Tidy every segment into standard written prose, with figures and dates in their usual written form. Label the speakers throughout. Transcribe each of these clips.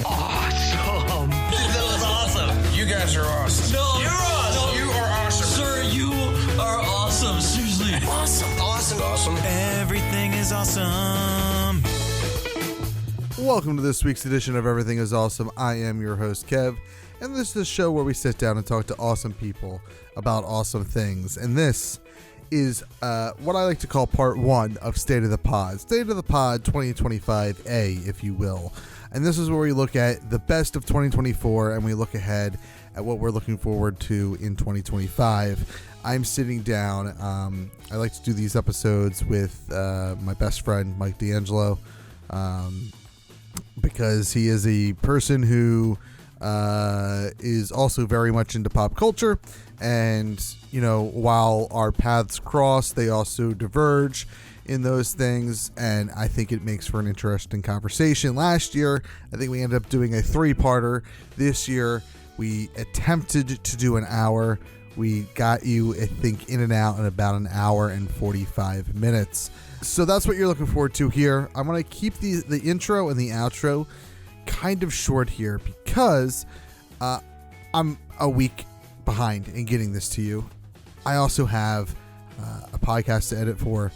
Speaker 1: Awesome. That was awesome.
Speaker 2: You guys are awesome.
Speaker 1: No, you're awesome.
Speaker 2: No, you are awesome.
Speaker 1: Sir, you are awesome. Seriously.
Speaker 2: Awesome. Awesome. Awesome.
Speaker 3: Everything is awesome.
Speaker 4: Welcome to this week's edition of Everything is Awesome. I am your host, Kev, and this is a show where we sit down and talk to awesome people about awesome things. And this is what I like to call part one of State of the Pod. State of the Pod 2025A, if you will. And this is where we look at the best of 2024 and we look ahead at what we're looking forward to in 2025. I'm sitting down. I like to do these episodes with my best friend, Mike DeAngelo, because he is a person who is also very much into pop culture. And, you know, while our paths cross, they also diverge in those things. And I think it makes for an interesting conversation. Last year, I think we ended up doing a 3-parter. This year, we attempted to do an hour. We got you, I think, in and out in about an hour and 45 minutes. So that's what you're looking forward to here. I'm going to keep the intro and the outro kind of short here because I'm a week behind in getting this to you. I also have a podcast to edit for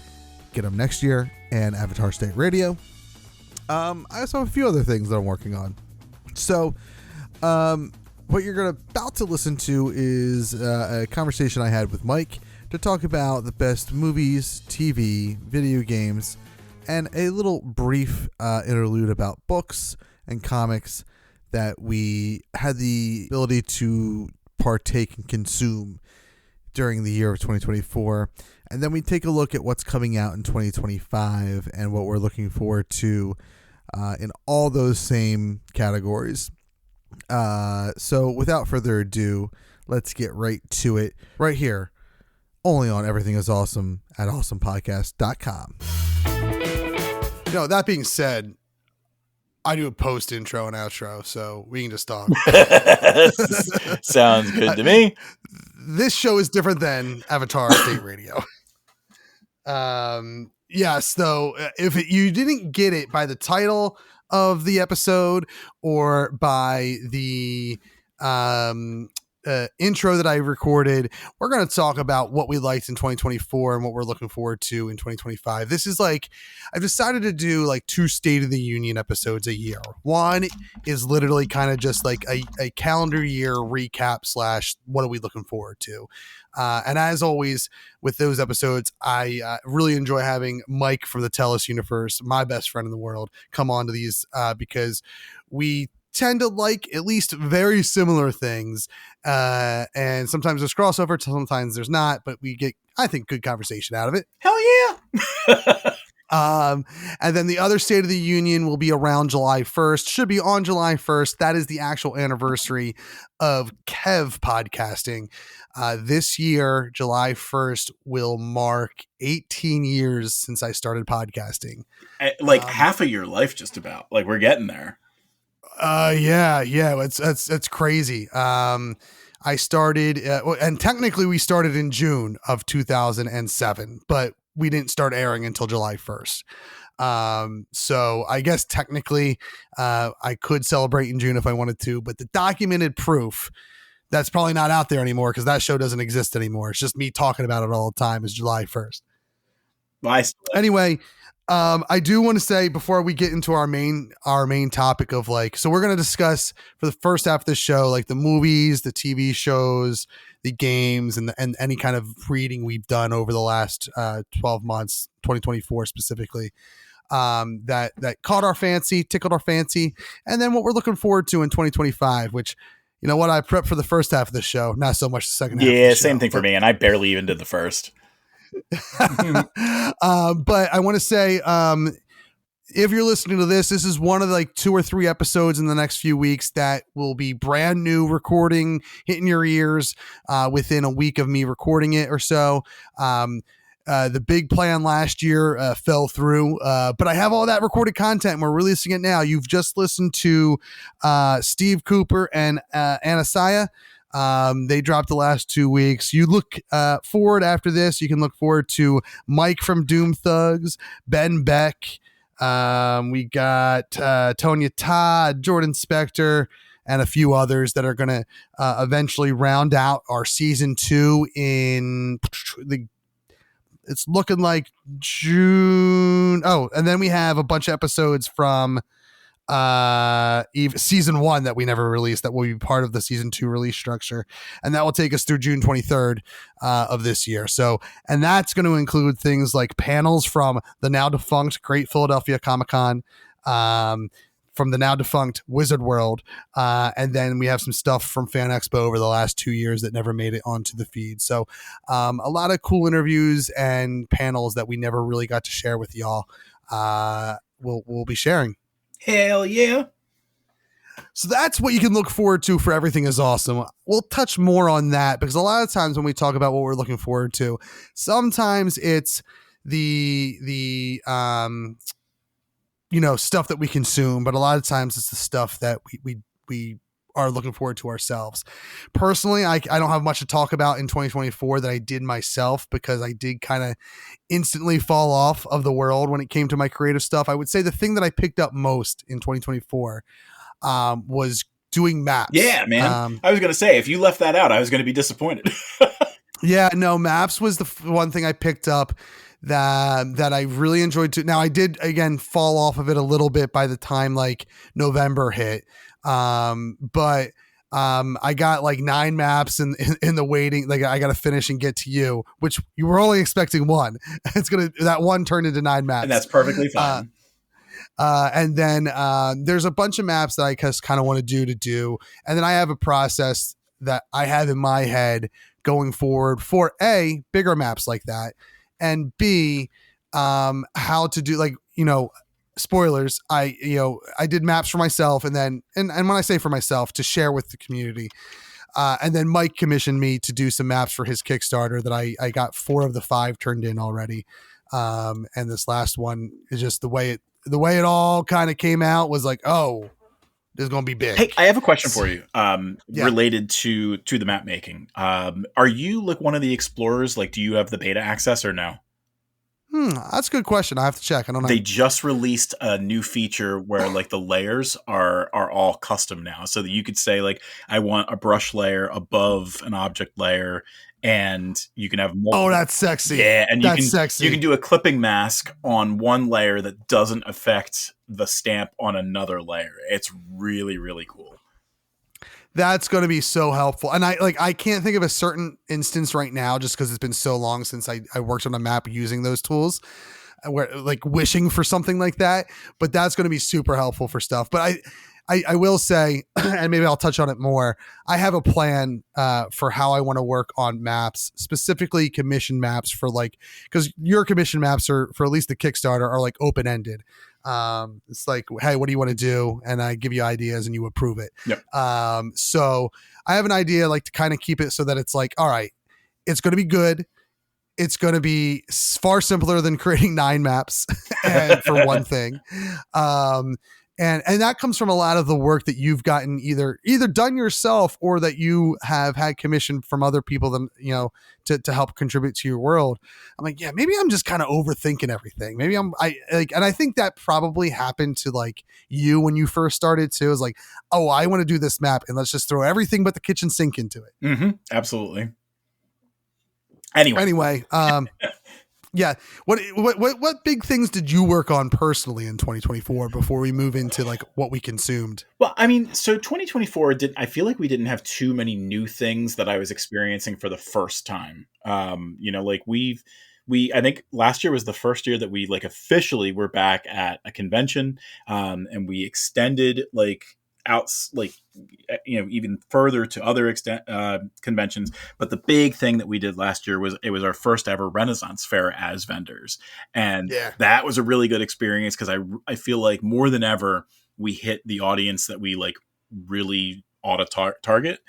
Speaker 4: Get 'Em Next Year and Avatar State Radio. I also have a few other things that I'm working on. So what you're about to listen to is a conversation I had with Mike to talk about the best movies, TV, video games, and a little brief interlude about books and comics that we had the ability to partake and consume during the year of 2024. And then we take a look at what's coming out in 2025 and what we're looking forward to in all those same categories. So without further ado, let's get right to it right here, only on Everything is Awesome at awesomepodcast.com. You know, that being said, I do a post intro and outro, so we can just talk.
Speaker 3: Sounds good to me.
Speaker 4: This show is different than Avatar State Radio. Yes, though, if you didn't get it by the title of the episode or by the intro that I recorded, we're going to talk about what we liked in 2024 and what we're looking forward to in 2025. This is like, I've decided to do like 2 State of the Union episodes a year. One is literally kind of just like a calendar year recap / what are we looking forward to. And as always with those episodes, I really enjoy having Mike from the Tellus universe, my best friend in the world, come on to these because we tend to like at least very similar things. And sometimes there's crossover, sometimes there's not, but we get, I think, good conversation out of it.
Speaker 3: Hell yeah.
Speaker 4: And then the other State of the Union will be around July 1st, should be on July 1st. That is the actual anniversary of Kev podcasting. This year, July 1st will mark 18 years since I started podcasting.
Speaker 3: Like half of your life, just about. Like, we're getting there.
Speaker 4: Yeah. It's crazy. I started, and technically we started in June of 2007, but we didn't start airing until July 1st. So I guess technically, I could celebrate in June if I wanted to, but the documented proof that's probably not out there anymore because that show doesn't exist anymore. It's just me talking about it all the time is July 1st.
Speaker 3: Nice.
Speaker 4: Anyway, I do want to say before we get into our main topic of like, so we're going to discuss for the first half of the show, like the movies, the TV shows, the games, and any kind of reading we've done over the last 12 months, 2024 specifically, that caught our fancy, tickled our fancy, and then what we're looking forward to in 2025, which, you know what, I prepped for the first half of the show, not so much the second half.
Speaker 3: Yeah, same thing for me, and I barely even did the first.
Speaker 4: But I want to say, if you're listening to this is one of like 2 or 3 episodes in the next few weeks that will be brand new recording, hitting your ears within a week of me recording it or so. The big plan last year fell through, but I have all that recorded content and we're releasing it now. You've just listened to Steve Cooper and Anasaya. They dropped the last 2 weeks. You look forward after this. You can look forward to Mike from Doom Thugs, Ben Beck, We got Tonya Todd, Jordan Spector, and a few others that are going to eventually round out our season 2 in it's looking like June. Oh, and then we have a bunch of episodes from season 1 that we never released that will be part of the season 2 release structure, and that will take us through June 23rd of this year. So, and that's going to include things like panels from the now defunct Great Philadelphia Comic-Con, from the now defunct Wizard World, and then we have some stuff from Fan Expo over the last 2 years that never made it onto the feed. So a lot of cool interviews and panels that we never really got to share with y'all. We'll be sharing.
Speaker 3: Hell yeah.
Speaker 4: So that's what you can look forward to for Everything Is Awesome. We'll touch more on that because a lot of times when we talk about what we're looking forward to, sometimes it's the stuff that we consume, but a lot of times it's the stuff that we are looking forward to ourselves. Personally, I don't have much to talk about in 2024 that I did myself because I did kind of instantly fall off of the world when it came to my creative stuff. I would say the thing that I picked up most in 2024 was doing maps.
Speaker 3: Yeah, man. I was going to say, if you left that out, I was going to be disappointed.
Speaker 4: Yeah, no, maps was the one thing I picked up that I really enjoyed too. Now I did again fall off of it a little bit by the time like November hit. But I got like 9 maps in the waiting. Like I got to finish and get to you, which you were only expecting 1. That one turned into 9 maps.
Speaker 3: And that's perfectly fine.
Speaker 4: And then there's a bunch of maps that I just kind of want to do. And then I have a process that I have in my head going forward for A, bigger maps like that, and B, how to do spoilers. I did maps for myself and when I say for myself, to share with the community. And then Mike commissioned me to do some maps for his Kickstarter that I got 4 of the 5 turned in already. And this last one is just the way it all kind of came out was like, oh, this is going to be big.
Speaker 3: Hey, I have a question for you related to the map making. Are you like one of the explorers? Like, do you have the beta access or no?
Speaker 4: That's a good question. I have to check. I don't know.
Speaker 3: They just released a new feature where like the layers are all custom now. So that you could say like, I want a brush layer above an object layer, and you can have multiple.
Speaker 4: Oh, that's sexy.
Speaker 3: Yeah, and
Speaker 4: sexy.
Speaker 3: You can do a clipping mask on one layer that doesn't affect the stamp on another layer. It's really, really cool.
Speaker 4: That's going to be so helpful. And I can't think of a certain instance right now just because it's been so long since I worked on a map using those tools, where like wishing for something like that. But that's going to be super helpful for stuff. But I will say, and maybe I'll touch on it more, I have a plan for how I want to work on maps, specifically commission maps because your commission maps are, for at least the Kickstarter, are like open-ended. It's like, hey, what do you want to do? And I give you ideas and you approve it.
Speaker 3: Yep.
Speaker 4: So I have an idea like to kind of keep it so that it's like, all right, it's going to be good. It's going to be far simpler than creating 9 maps and for one thing. And that comes from a lot of the work that you've gotten either done yourself or that you have had commissioned from other people to help contribute to your world. I'm like, yeah, maybe I'm just kind of overthinking everything. Maybe and I think that probably happened to like you when you first started too. It was like, oh, I want to do this map and let's just throw everything but the kitchen sink into it.
Speaker 3: Mm-hmm. Absolutely. Anyway.
Speaker 4: Yeah. What big things did you work on personally in 2024 before we move into like what we consumed?
Speaker 3: Well, I mean, so 2024 I feel like we didn't have too many new things that I was experiencing for the first time. Like I think last year was the first year that we like officially were back at a convention, and we extended like out even further to other conventions. But the big thing that we did last year was it was our first ever Renaissance fair as vendors, and that was a really good experience because I feel like more than ever we hit the audience that we like really ought to target.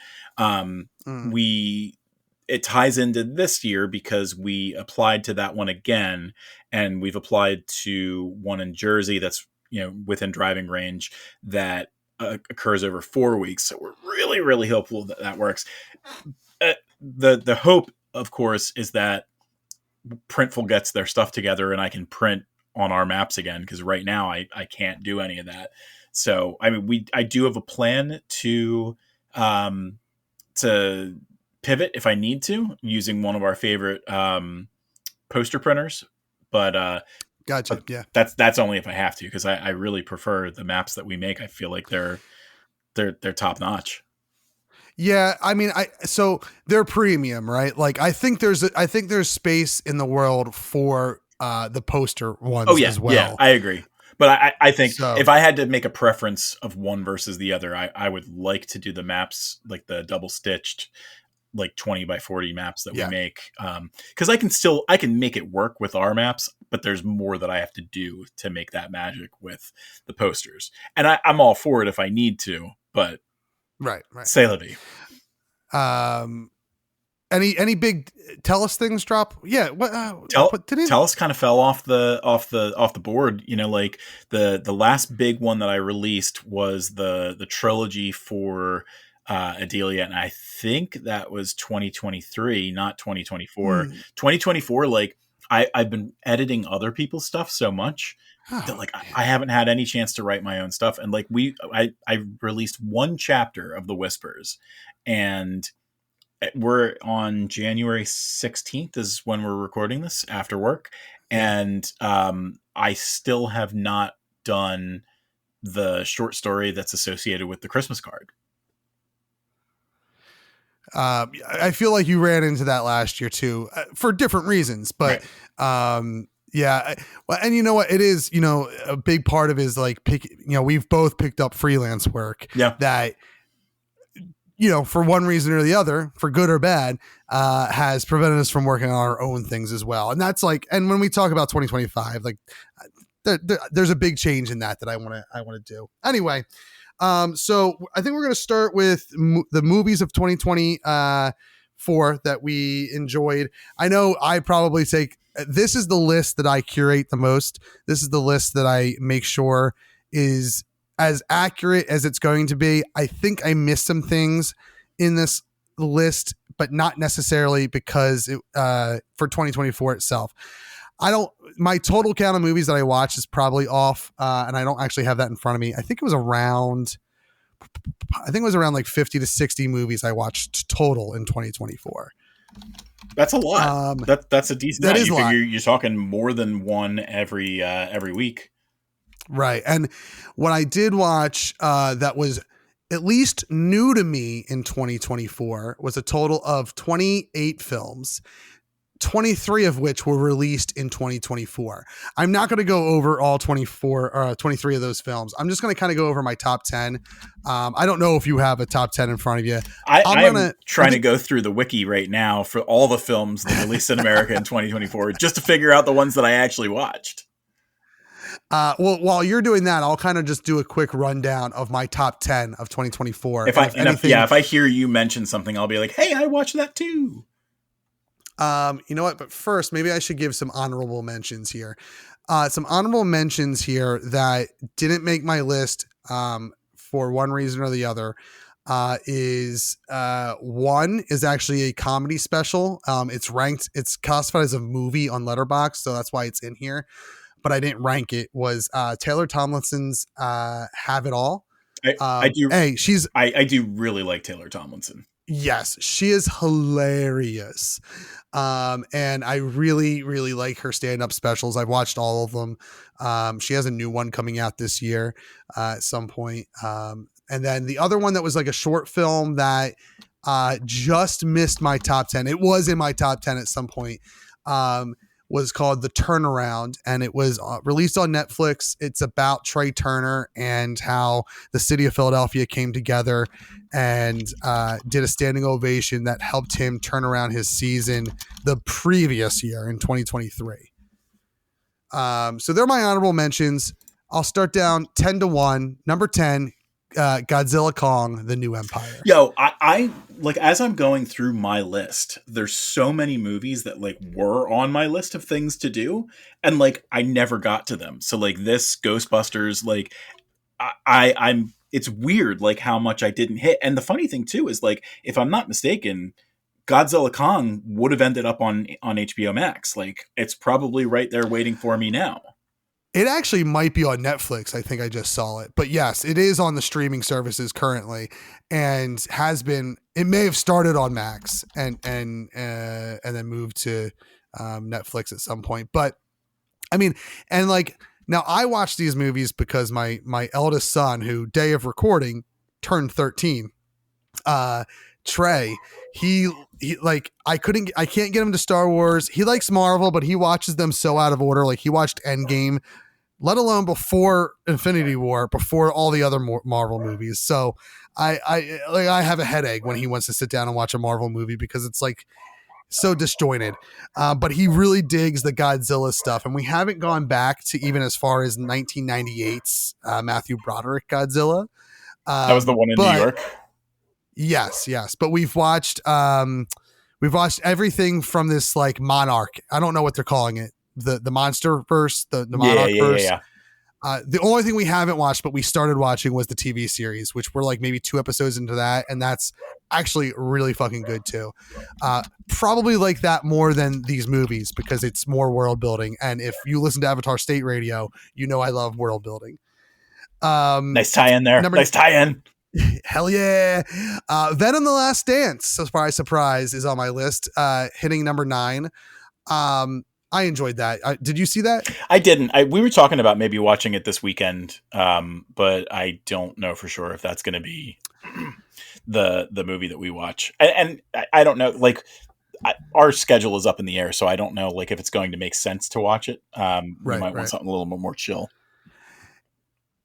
Speaker 3: It ties into this year because we applied to that one again, and we've applied to one in Jersey that's within driving range that occurs over 4 weeks. So we're really, really hopeful that works. The hope, of course, is that Printful gets their stuff together and I can print on our maps again, because right now I can't do any of that. So I mean, I do have a plan to pivot if I need to, using one of our favorite poster printers, but
Speaker 4: Gotcha. Yeah.
Speaker 3: that's only if I have to, because I really prefer the maps that we make. I feel like they're top notch.
Speaker 4: Yeah, I mean, so they're premium, right? Like, I think there's space in the world for the poster ones as well.
Speaker 3: Yeah, I agree. But I think
Speaker 4: So-
Speaker 3: if I had to make a preference of one versus the other, I would like to do the maps, like the double stitched, like 20 by 40 maps that we make. Because I can make it work with our maps, but there's more that I have to do to make that magic with the posters. And I'm all for it if I need to, but
Speaker 4: right.
Speaker 3: c'est la vie.
Speaker 4: Any big Tellus things drop? Yeah. What?
Speaker 3: Tellus kind of fell off the board. You know, like the last big one that I released was the trilogy for Adelia, and I think that was 2023, not 2024. 2024, like I've been editing other people's stuff so much that like I haven't had any chance to write my own stuff. And like I released one chapter of the Whispers, and we're on January 16th is when we're recording this after work. And I still have not done the short story that's associated with the Christmas card.
Speaker 4: I feel like you ran into that last year too, for different reasons, but yeah. Well, and you know what it is, you know, a big part of it is like we've both picked up freelance work that, you know, for one reason or the other, for good or bad, has prevented us from working on our own things as well. And that's like, and when we talk about 2025, like there's a big change in that I want to do anyway. So I think we're going to start with the movies of 2024 that we enjoyed. I know I probably this is the list that I curate the most. This is the list that I make sure is as accurate as it's going to be. I think I missed some things in this list, but not necessarily because for 2024 itself. My total count of movies that I watched is probably off, and I don't actually have that in front of me. I think it was around like 50 to 60 movies I watched total in 2024.
Speaker 3: That's a lot. That's a decent.
Speaker 4: That is a lot.
Speaker 3: You're talking more than one every week.
Speaker 4: Right. And what I did watch that was at least new to me in 2024 was a total of 28 films, 23 of which were released in 2024. I'm not going to go over all 23 of those films. I'm just going to kind of go over my top 10. I don't know if you have a top 10 in front of you.
Speaker 3: I'm trying to go through the wiki right now for all the films that released in America in 2024, just to figure out the ones that I actually watched.
Speaker 4: Well, while you're doing that, I'll kind of just do a quick rundown of my top 10 of 2024.
Speaker 3: If I hear you mention something, I'll be like, hey, I watched that too.
Speaker 4: You know what? But first, maybe I should give some honorable mentions here. Some honorable mentions here that didn't make my list for one reason or the other is one is actually a comedy special. It's classified as a movie on Letterboxd, so that's why it's in here. But I didn't rank it. Was Taylor Tomlinson's Have It All. I
Speaker 3: do really like Taylor Tomlinson.
Speaker 4: Yes, she is hilarious. And I really, really like her stand-up specials. I've watched all of them. She has a new one coming out this year at some point. And then the other one that was like a short film that just missed my top 10. It was in my top 10 at some point. Was called The Turnaround, and it was released on Netflix. It's about Trey Turner and how the city of Philadelphia came together and did a standing ovation that helped him turn around his season the previous year in 2023. So they're my honorable mentions. I'll start down 10 to 1. Number 10, Godzilla Kong, The New Empire.
Speaker 3: Yo, I like, as I'm going through my list, there's so many movies that like were on my list of things to do, and like I never got to them. So like this Ghostbusters, like I'm it's weird like how much I didn't hit. And the funny thing too is, like, if I'm not mistaken, Godzilla Kong would have ended up on HBO Max. Like, it's probably right there waiting for me now.
Speaker 4: It actually might be on Netflix. I think I just saw it, but yes, it is on the streaming services currently, and has been. It may have started on Max and then moved to Netflix at some point. But I mean, and like now, I watch these movies because my eldest son, who day of recording turned 13, Trey, he like I can't get him to Star Wars. He likes Marvel, but he watches them so out of order. Like he watched Endgame, let alone before Infinity War, before all the other Marvel movies. So I have a headache when he wants to sit down and watch a Marvel movie because it's like so disjointed. But he really digs the Godzilla stuff, and we haven't gone back to even as far as 1998's Matthew Broderick Godzilla.
Speaker 3: That was the one in New York.
Speaker 4: Yes. But we've watched everything from this like Monarch. I don't know what they're calling it. The monster verse, the Monarch verse. Yeah. The only thing we haven't watched, but we started watching, was the TV series, which we're like maybe 2 episodes into that, and that's actually really fucking good too. Probably like that more than these movies because it's more world building. And if you listen to Avatar State Radio, you know I love world building.
Speaker 3: Nice tie in there. Nice tie in.
Speaker 4: Hell yeah. Venom: The Last Dance, surprise, is on my list, hitting number 9. I enjoyed that. Did you see that?
Speaker 3: I didn't. We were talking about maybe watching it this weekend, but I don't know for sure if that's going to be the movie that we watch. And I don't know, like our schedule is up in the air, so I don't know like if it's going to make sense to watch it. We might want something a little bit more chill.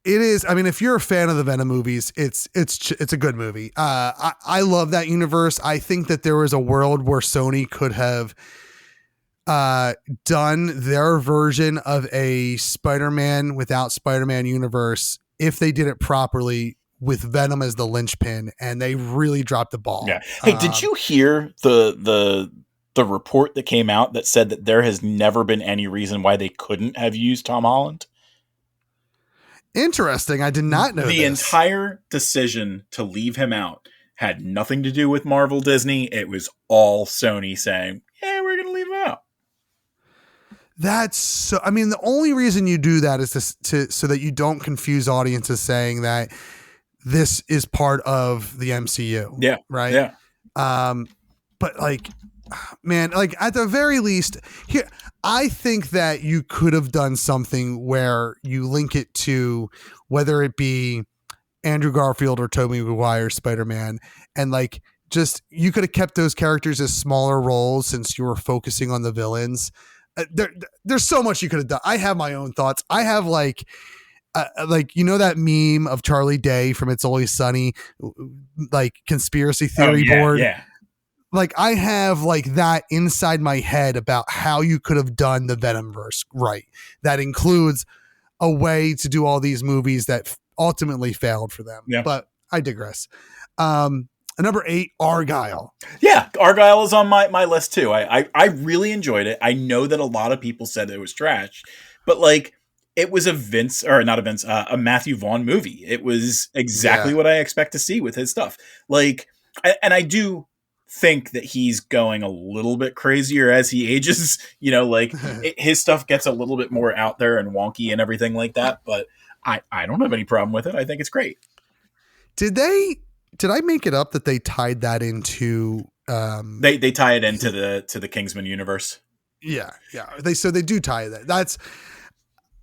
Speaker 4: It is. I mean, if you're a fan of the Venom movies, it's a good movie. I love that universe. I think that there was a world where Sony could have done their version of a Spider-Man without Spider-Man universe if they did it properly with Venom as the linchpin, and they really dropped the ball.
Speaker 3: Yeah. Hey, did you hear the report that came out that said that there has never been any reason why they couldn't have used Tom Holland?
Speaker 4: Interesting. I did not know
Speaker 3: the entire decision to leave him out had nothing to do with Marvel Disney. It was all Sony saying, "Yeah, we're going to leave him out."
Speaker 4: That's so. I mean, the only reason you do that is so that you don't confuse audiences saying that this is part of the MCU.
Speaker 3: Yeah.
Speaker 4: Right.
Speaker 3: Yeah.
Speaker 4: But like, man, like at the very least here, I think that you could have done something where you link it to whether it be Andrew Garfield or Tobey Maguire's Spider-Man, and like just you could have kept those characters as smaller roles since you were focusing on the villains. There's so much you could have done. I have my own thoughts. I have like you know that meme of Charlie Day from It's Always Sunny, like conspiracy theory board.
Speaker 3: Yeah.
Speaker 4: Like I have like that inside my head about how you could have done the Venomverse right. That includes a way to do all these movies that ultimately failed for them.
Speaker 3: Yeah.
Speaker 4: But I digress. Number 8, Argyle.
Speaker 3: Yeah, Argyle is on my list too. I really enjoyed it. I know that a lot of people said it was trash, but like it was a Matthew Vaughn movie. It was exactly what I expect to see with his stuff. Like, and I do think that he's going a little bit crazier as he ages. You know, like his stuff gets a little bit more out there and wonky and everything like that. But I don't have any problem with it. I think it's great.
Speaker 4: Did I make it up that they tied that into
Speaker 3: they tie it into the Kingsman universe?
Speaker 4: Yeah. They do tie that. That's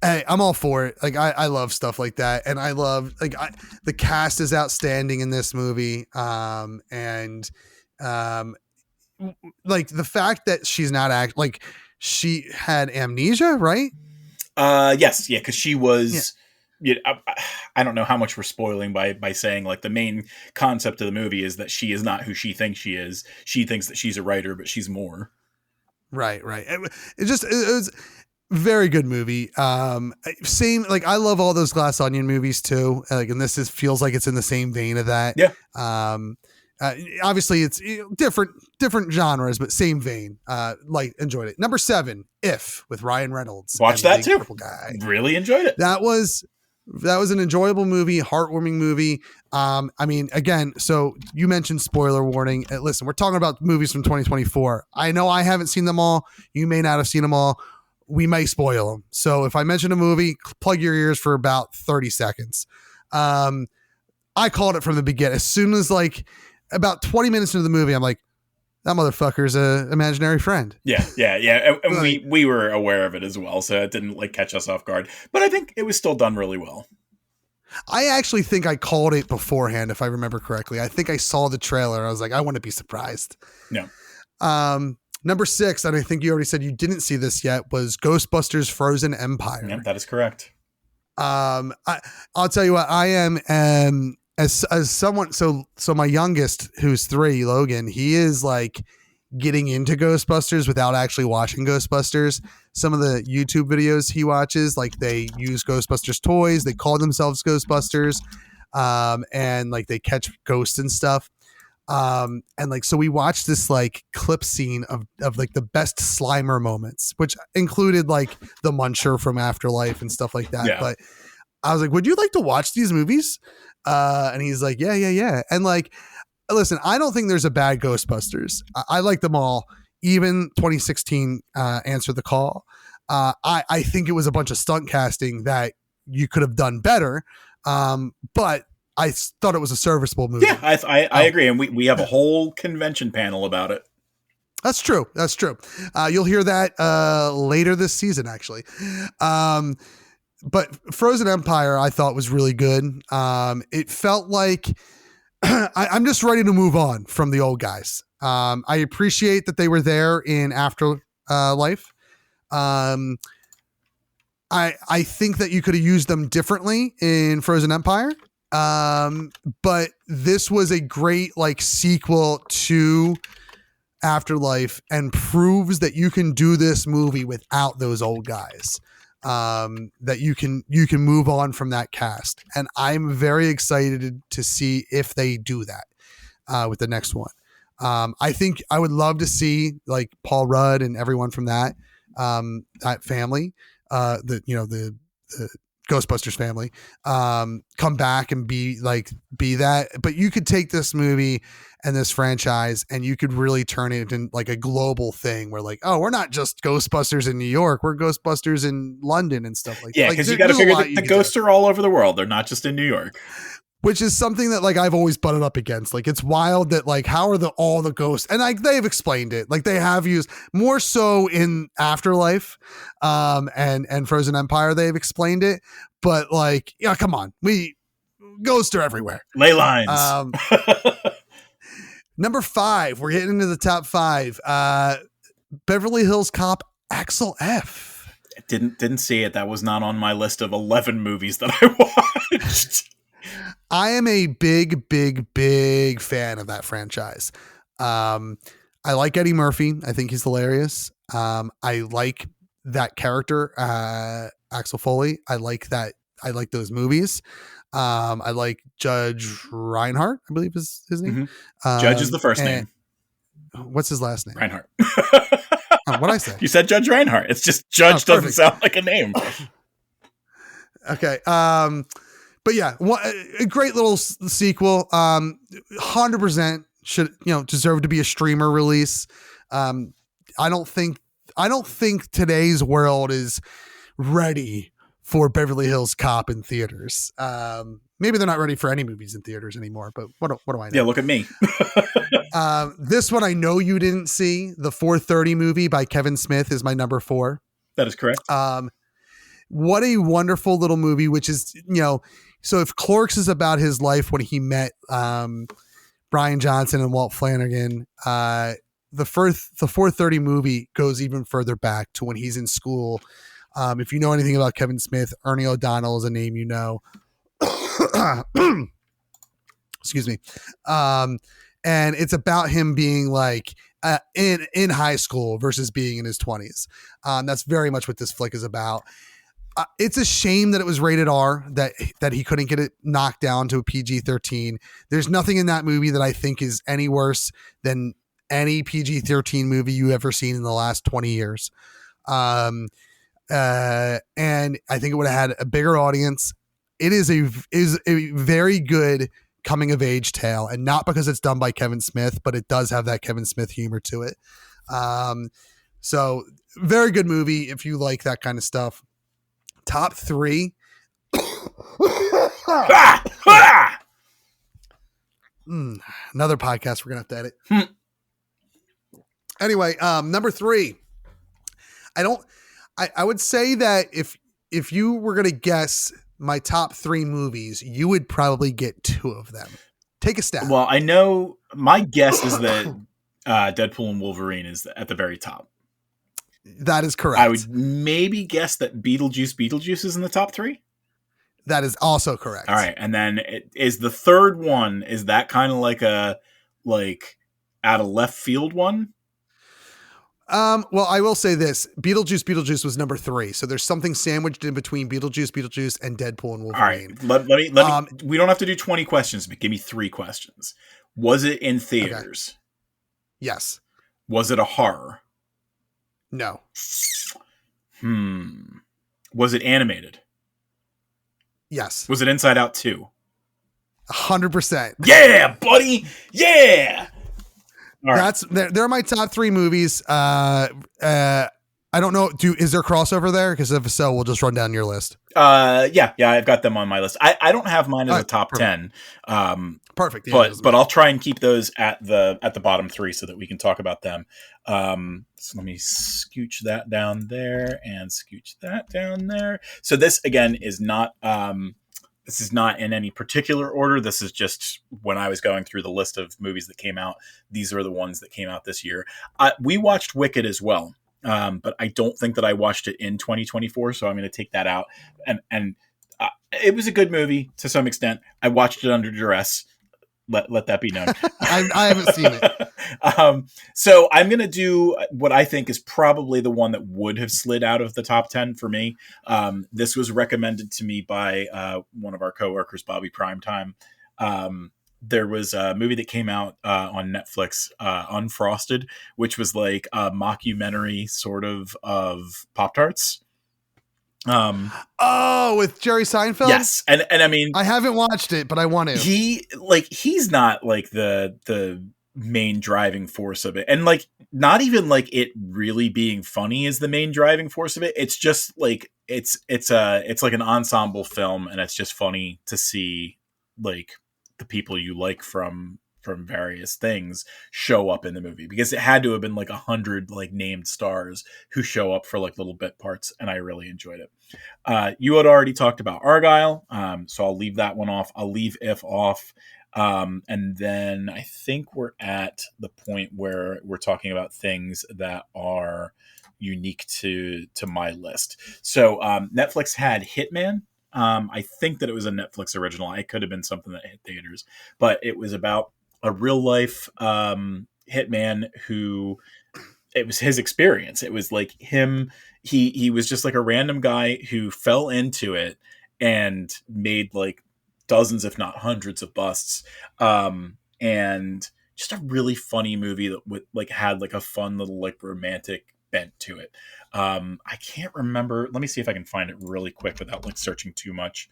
Speaker 4: hey, I'm all for it. Like I love stuff like that, and I love the cast is outstanding in this movie. And like the fact that she's not like she had amnesia, right?
Speaker 3: Yes, yeah, because she was. Yeah. You know, I don't know how much we're spoiling by saying like the main concept of the movie is that she is not who she thinks she is. She thinks that she's a writer, but she's more. Right.
Speaker 4: It was very good movie. Same, like I love all those Glass Onion movies too. Like, and this feels like it's in the same vein of that.
Speaker 3: Yeah.
Speaker 4: Obviously it's different genres, but same vein. Like enjoyed it. Number 7, If, with Ryan Reynolds.
Speaker 3: Watched that too.
Speaker 4: Guy.
Speaker 3: Really enjoyed it.
Speaker 4: That was an enjoyable movie, heartwarming movie. I mean, again, so you mentioned spoiler warning. Listen, we're talking about movies from 2024. I know I haven't seen them all. You may not have seen them all. we may spoil them. So if I mention a movie, plug your ears for about 30 seconds. I called it from the beginning. As soon as like about 20 minutes into the movie, I'm like, that motherfucker's a imaginary friend.
Speaker 3: Yeah. And we were aware of it as well, so it didn't like catch us off guard. But I think it was still done really well.
Speaker 4: I actually think I called it beforehand, if I remember correctly. I think I saw the trailer. I was like, I want to be surprised.
Speaker 3: No.
Speaker 4: Number 6, and I think you already said you didn't see this yet, was Ghostbusters Frozen Empire.
Speaker 3: Yeah, that is correct.
Speaker 4: I'll tell you what, I am as someone, so my youngest, who's 3, Logan, he is like getting into Ghostbusters without actually watching Ghostbusters. Some of the YouTube videos he watches, like they use Ghostbusters toys, they call themselves Ghostbusters, and like they catch ghosts and stuff. And like, so we watched this like clip scene of like the best Slimer moments, which included like the Muncher from Afterlife and stuff like that.
Speaker 3: Yeah.
Speaker 4: But I was like, would you like to watch these movies? And he's like, yeah. And like, listen, I don't think there's a bad Ghostbusters. I like them all. Even 2016 Answer the Call. I think it was a bunch of stunt casting that you could have done better. But I thought it was a serviceable movie.
Speaker 3: Yeah, I agree. And we have a whole convention panel about it.
Speaker 4: That's true. You'll hear that later this season, actually. But Frozen Empire, I thought was really good. It felt like I'm just ready to move on from the old guys. I appreciate that they were there in Afterlife. I think that you could have used them differently in Frozen Empire. But this was a great like sequel to Afterlife and proves that you can do this movie without those old guys. That you can move on from that cast. And I'm very excited to see if they do that with the next one. I think I would love to see like Paul Rudd and everyone from that family, the Ghostbusters family, come back and be that. But you could take this movie and this franchise and you could really turn it into like a global thing where like, oh, we're not just Ghostbusters in New York, we're Ghostbusters in London and stuff like that.
Speaker 3: Yeah, because you got to figure the ghosts are all over the world. They're not just in New York.
Speaker 4: Which is something that like I've always butted up against. Like it's wild that like how are all the ghosts, and like they've explained it. Like they have used more so in Afterlife and Frozen Empire, they've explained it. But like, yeah, come on. Ghosts are everywhere.
Speaker 3: Ley lines.
Speaker 4: Number 5, we're getting into the top 5. Beverly Hills Cop Axel F.
Speaker 3: Didn't see it. That was not on my list of 11 movies that I watched.
Speaker 4: I am a big fan of that franchise. I like Eddie Murphy. I think he's hilarious. I like that character, Axel Foley. I like that. I like those movies. I like Judge Reinhardt, I believe is his name.
Speaker 3: Mm-hmm. Judge is the first name.
Speaker 4: What's his last name?
Speaker 3: Reinhardt.
Speaker 4: What'd I say?
Speaker 3: You said Judge Reinhardt. It's just Judge doesn't sound like a name.
Speaker 4: Okay. But yeah, a great little sequel. 100% should deserve to be a streamer release. I don't think today's world is ready for Beverly Hills Cop in theaters. Maybe they're not ready for any movies in theaters anymore. But what do I know?
Speaker 3: Yeah, look at me.
Speaker 4: This one I know you didn't see. The 4:30 movie by Kevin Smith is my number 4.
Speaker 3: That is correct.
Speaker 4: What a wonderful little movie, which is, so if Clerks is about his life when he met Brian Johnson and Walt Flanagan, the 4:30 movie goes even further back to when he's in school. If you know anything about Kevin Smith, Ernie O'Donnell is a name you know. Excuse me. And it's about him being like in high school versus being in his 20s. That's very much what this flick is about. It's a shame that it was rated R, that he couldn't get it knocked down to a PG-13. There's nothing in that movie that I think is any worse than any PG-13 movie you ever seen in the last 20 years. And I think it would have had a bigger audience. It is a very good coming of age tale, and not because it's done by Kevin Smith, but it does have that Kevin Smith humor to it. So very good movie if you like that kind of stuff. Top 3.
Speaker 3: Ah! Ah!
Speaker 4: Another podcast we're gonna have to edit.
Speaker 3: Hmm.
Speaker 4: Anyway, number 3. I would say that if you were gonna guess my top 3 movies, you would probably get 2 of them. Take a stab.
Speaker 3: Well, I know my guess is that Deadpool and Wolverine is at the very top.
Speaker 4: That is correct.
Speaker 3: I would maybe guess that Beetlejuice is in the top 3.
Speaker 4: That is also correct.
Speaker 3: All right, and then is the third one, is that kind of like a out of left field one?
Speaker 4: Well, I will say this: Beetlejuice was number 3, so there's something sandwiched in between Beetlejuice, and Deadpool and Wolverine.
Speaker 3: All right, let me. We don't have to do 20 questions, but give me 3 questions. Was it in theaters?
Speaker 4: Okay. Yes.
Speaker 3: Was it a horror?
Speaker 4: No.
Speaker 3: Was it animated?
Speaker 4: Yes.
Speaker 3: Was it Inside Out 2?
Speaker 4: 100%.
Speaker 3: Yeah, buddy. Yeah. All right.
Speaker 4: They're my top 3 movies. I don't know. Is there crossover there? Because if so, we'll just run down your list.
Speaker 3: Yeah, I've got them on my list. I don't have mine as a top
Speaker 4: perfect.
Speaker 3: 10.
Speaker 4: Perfect. Yeah,
Speaker 3: but I'll try and keep those at the bottom 3 so that we can talk about them. So let me scooch that down there and scooch that down there. So this again is not this is not in any particular order. This is just when I was going through the list of movies that came out. These are the ones that came out this year. We watched Wicked as well. But I don't think that I watched it in 2024, so I'm going to take that out. And it was a good movie to some extent. I watched it under duress. Let that be known.
Speaker 4: I haven't seen it.
Speaker 3: So I'm going to do what I think is probably the one that would have slid out of the top 10 for me. This was recommended to me by one of our coworkers, Bobby Primetime. There was a movie that came out on Netflix, Unfrosted, which was like a mockumentary sort of Pop-Tarts.
Speaker 4: With Jerry Seinfeld?
Speaker 3: Yes. And I mean,
Speaker 4: I haven't watched it, but I want to.
Speaker 3: He's not like the main driving force of it. And like, not even like it really being funny is the main driving force of it. It's just like, it's like an ensemble film, and it's just funny to see like the people you like from various things show up in the movie, because it had to have been like 100 like named stars who show up for like little bit parts, and I really enjoyed it. You had already talked about Argyle, so I'll leave that one off. I'll leave If off, and then I think we're at the point where we're talking about things that are unique to my list. So Netflix had Hitman. I think that it was a Netflix original. It could have been something that hit theaters, but it was about a real life hitman who, it was his experience. It was like him. He was just like a random guy who fell into it and made like dozens, if not hundreds, of busts. And just a really funny movie that had like a fun little like romantic bent to it. I can't remember. Let me see if I can find it really quick without like searching too much.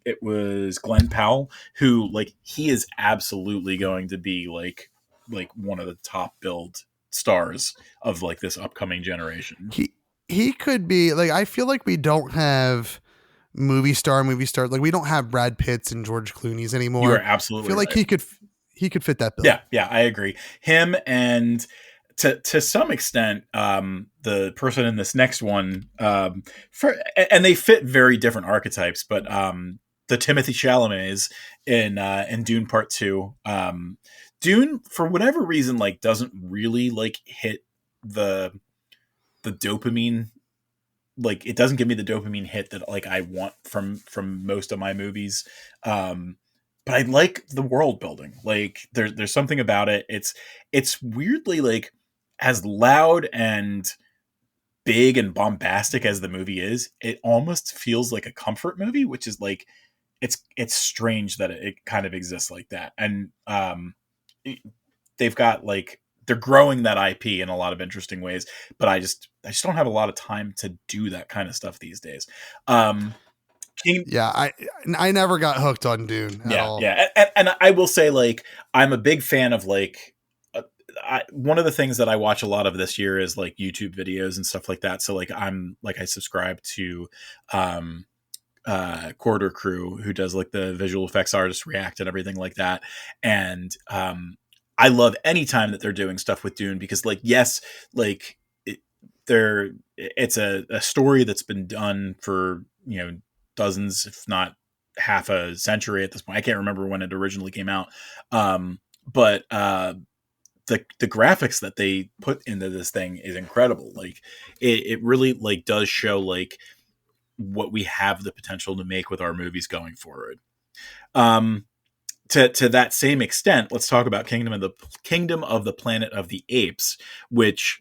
Speaker 3: It was Glenn Powell, who like, he is absolutely going to be like one of the top billed stars of like this upcoming generation.
Speaker 4: He could be like, I feel like we don't have movie star. Like we don't have Brad Pitts and George Clooney's anymore.
Speaker 3: You are absolutely
Speaker 4: I feel like
Speaker 3: right.
Speaker 4: he could fit that bill.
Speaker 3: Yeah, I agree. Him, and to some extent, the person in this next one, and they fit very different archetypes, but the Timothy Chalamet's in Dune Part 2. Dune, for whatever reason, like doesn't really like hit the dopamine. Like, it doesn't give me the dopamine hit that like I want from most of my movies. But I like the world building. Like there's something about it. It's weirdly like, as loud and big and bombastic as the movie is, it almost feels like a comfort movie, which is like, it's strange that it kind of exists like that. And they've got like, they're growing that IP in a lot of interesting ways, but I just don't have a lot of time to do that kind of stuff these days.
Speaker 4: I never got hooked on Dune at all.
Speaker 3: Yeah. And I will say, like, I'm a big fan of like, one of the things that I watch a lot of this year is like YouTube videos and stuff like that. So like I subscribe to Quarter Crew, who does like the visual effects artist react and everything like that. And I love any time that they're doing stuff with Dune, because like, yes, like it's a story that's been done for, dozens, if not half a century at this point. I can't remember when it originally came out. But the graphics that they put into this thing is incredible. Like it really like does show like what we have the potential to make with our movies going forward. To that same extent, let's talk about Kingdom of the Planet of the Apes, which